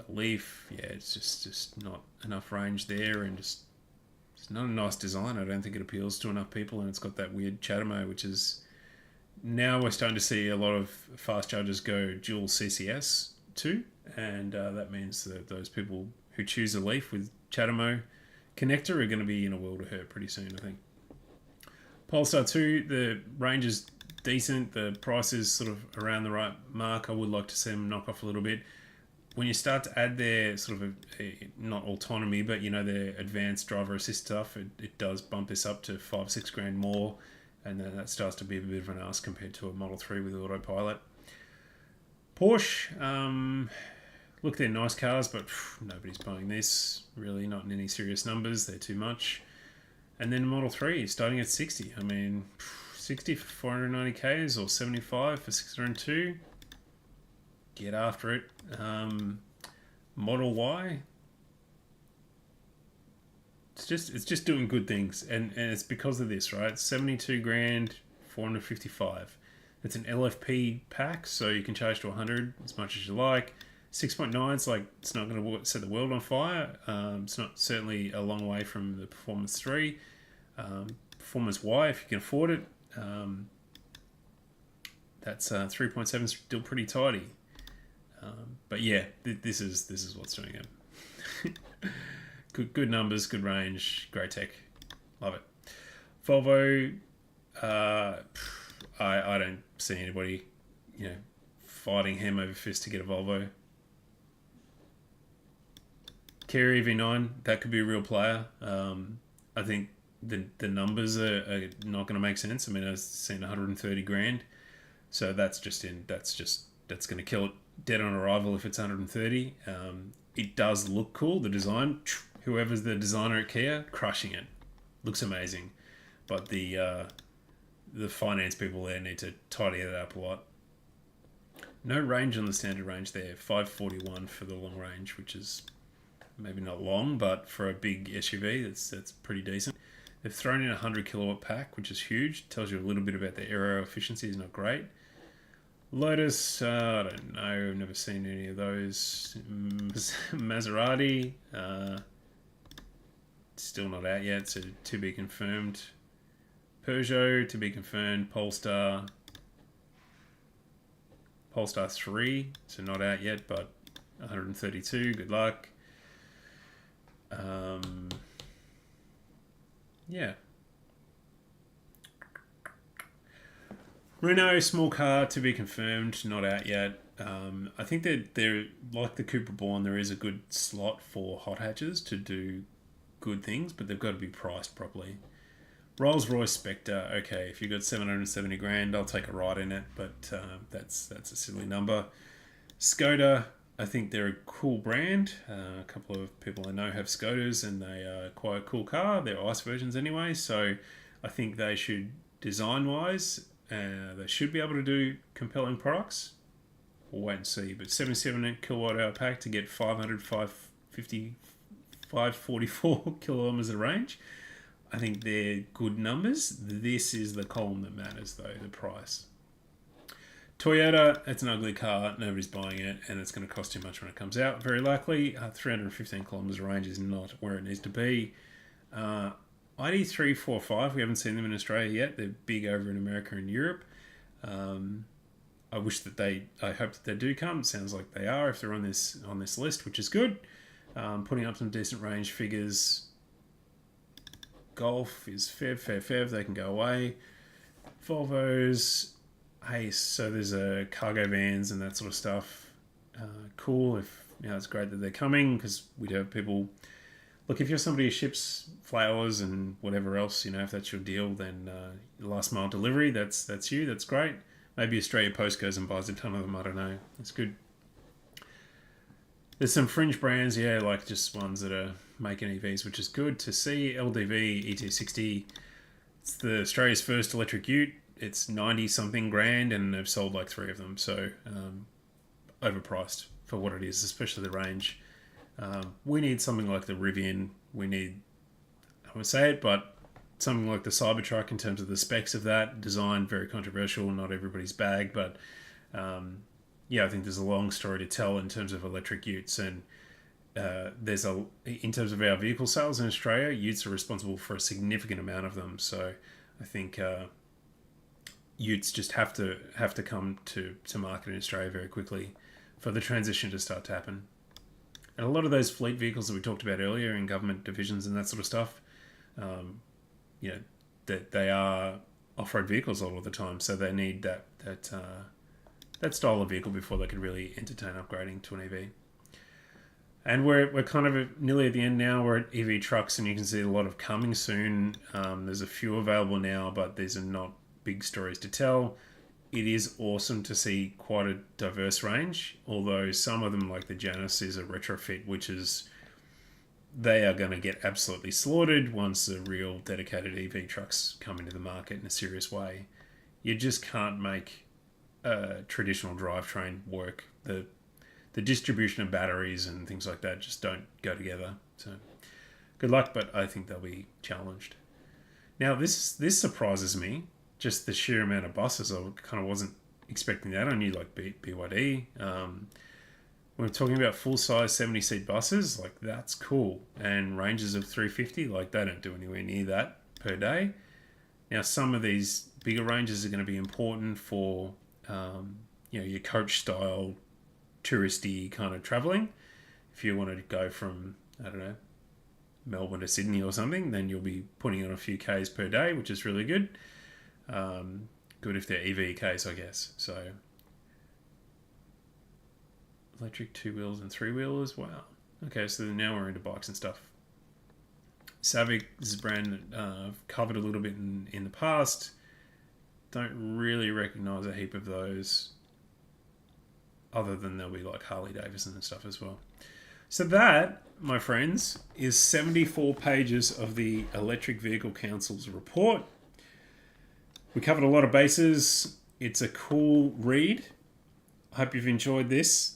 Leaf, yeah, it's just not enough range there, and just it's not a nice design. I don't think it appeals to enough people, and it's got that weird CHAdeMO, which is now we're starting to see a lot of fast chargers go dual CCS too, and that means that those people who choose a Leaf with CHAdeMO connector are going to be in a world of hurt pretty soon, I think. Polestar 2, the range is decent. The price is sort of around the right mark. I would like to see them knock off a little bit. When you start to add their sort of not autonomy, but their advanced driver assist stuff, it does bump this up to 5-6 grand more, and then that starts to be a bit of an ask compared to a Model 3 with autopilot. Porsche, look, they're nice cars, but nobody's buying this, really, not in any serious numbers. They're too much. And then Model 3 starting at 60. I mean, 60 for 490Ks or 75 for 602. Get after it. Model Y, it's just doing good things, and it's because of this, right? 72 grand, 455. It's an LFP pack, so you can charge to 100 as much as you like. 6.9 is like, it's not going to set the world on fire. It's not certainly a long way from the Performance 3. Performance Y, if you can afford it, that's 3.7 still pretty tidy. But yeah, this is what's doing it. good numbers, good range, great tech, love it. Volvo, I don't see anybody, fighting ham over fist to get a Volvo. Kia EV9, that could be a real player. I think the numbers are not going to make sense. I mean, I've seen 130 grand, so that's going to kill it dead on arrival if it's 130. It does look cool, the design. Whoever's the designer at Kia, crushing it. Looks amazing. But the finance people there need to tidy it up a lot. No range on the standard range there. 541 for the long range, which is maybe not long, but for a big SUV, that's pretty decent. They've thrown in a 100 kilowatt pack, which is huge. Tells you a little bit about the aero efficiency. Is not great. Lotus, I don't know. I've never seen any of those. Maserati, still not out yet, so to be confirmed. Peugeot, to be confirmed. Polestar 3, so not out yet, but 132. Good luck. Yeah. Renault small car, to be confirmed, not out yet. I think they're like the Cooper Born. There is a good slot for hot hatches to do good things, but they've got to be priced properly. Rolls-Royce Spectre, okay, if you've got 770 grand, I'll take a ride in it, but that's a silly number. Skoda, I think they're a cool brand. A couple of people I know have Skodas, and they are quite a cool car. They're ICE versions anyway, so I think they should, design-wise, they should be able to do compelling products. We'll wait and see. But 77 kilowatt hour pack to get 550, 544 kilometers of range. I think they're good numbers. This is the column that matters, though, the price. Toyota, it's an ugly car. Nobody's buying it, and it's going to cost too much when it comes out. Very likely, 315 kilometers of range is not where it needs to be. ID345, we haven't seen them in Australia yet. They're big over in America and Europe. I hope that they do come. It sounds like they are if they're on this list, which is good. Putting up some decent range figures. Golf is Fev. They can go away. Volvos, hey, so there's cargo vans and that sort of stuff. Cool. It's great that they're coming, because we do have people. Look, if you're somebody who ships flowers and whatever else, if that's your deal, then last mile delivery, that's you. That's great. Maybe Australia Post goes and buys a ton of them. I don't know. That's good. There's some fringe brands, yeah, like just ones that are making EVs, which is good to see. LDV ET60, it's the Australia's first electric ute. It's 90-something grand, and they've sold like 3 of them. So overpriced for what it is, especially the range. We need something like the Rivian. We need don't want to say it, but something like the Cybertruck in terms of the specs of that design, very controversial, not everybody's bag, but I think there's a long story to tell in terms of electric utes, and in terms of our vehicle sales in Australia, utes are responsible for a significant amount of them. So I think utes just have to come to market in Australia very quickly for the transition to start to happen. And a lot of those fleet vehicles that we talked about earlier in government divisions and that sort of stuff, that they are off-road vehicles all of the time, so they need that style of vehicle before they can really entertain upgrading to an EV. And we're kind of nearly at the end now. We're at EV trucks, and you can see a lot of coming soon. There's a few available now, but these are not big stories to tell. It is awesome to see quite a diverse range, although some of them, like the Janus, is a retrofit, which is they are going to get absolutely slaughtered once the real dedicated EV trucks come into the market in a serious way. You just can't make a traditional drivetrain work. The distribution of batteries and things like that just don't go together. So good luck, but I think they'll be challenged. Now, this surprises me, just the sheer amount of buses. I kind of wasn't expecting that. I knew like BYD. When we're talking about full-size 70-seat buses, like that's cool. And ranges of 350, like they don't do anywhere near that per day. Now, some of these bigger ranges are going to be important for your coach-style, touristy kind of travelling. If you want to go from, I don't know, Melbourne to Sydney or something, then you'll be putting on a few Ks per day, which is really good. Good if they're EV Ks, I guess. So electric 2-wheelers and 3-wheelers. Wow. Okay, so now we're into bikes and stuff. Savic is a brand that I've covered a little bit in the past. Don't really recognise a heap of those, other than there'll be like Harley Davidson and stuff as well. So that, my friends, is 74 pages of the Electric Vehicle Council's report. We covered a lot of bases. It's a cool read. I hope you've enjoyed this.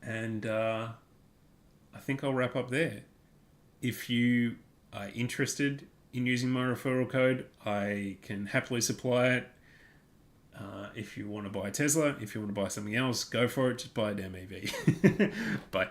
And I think I'll wrap up there. If you are interested in using my referral code, I can happily supply it. If you want to buy a Tesla, if you want to buy something else, go for it. Just buy a damn EV. Bye.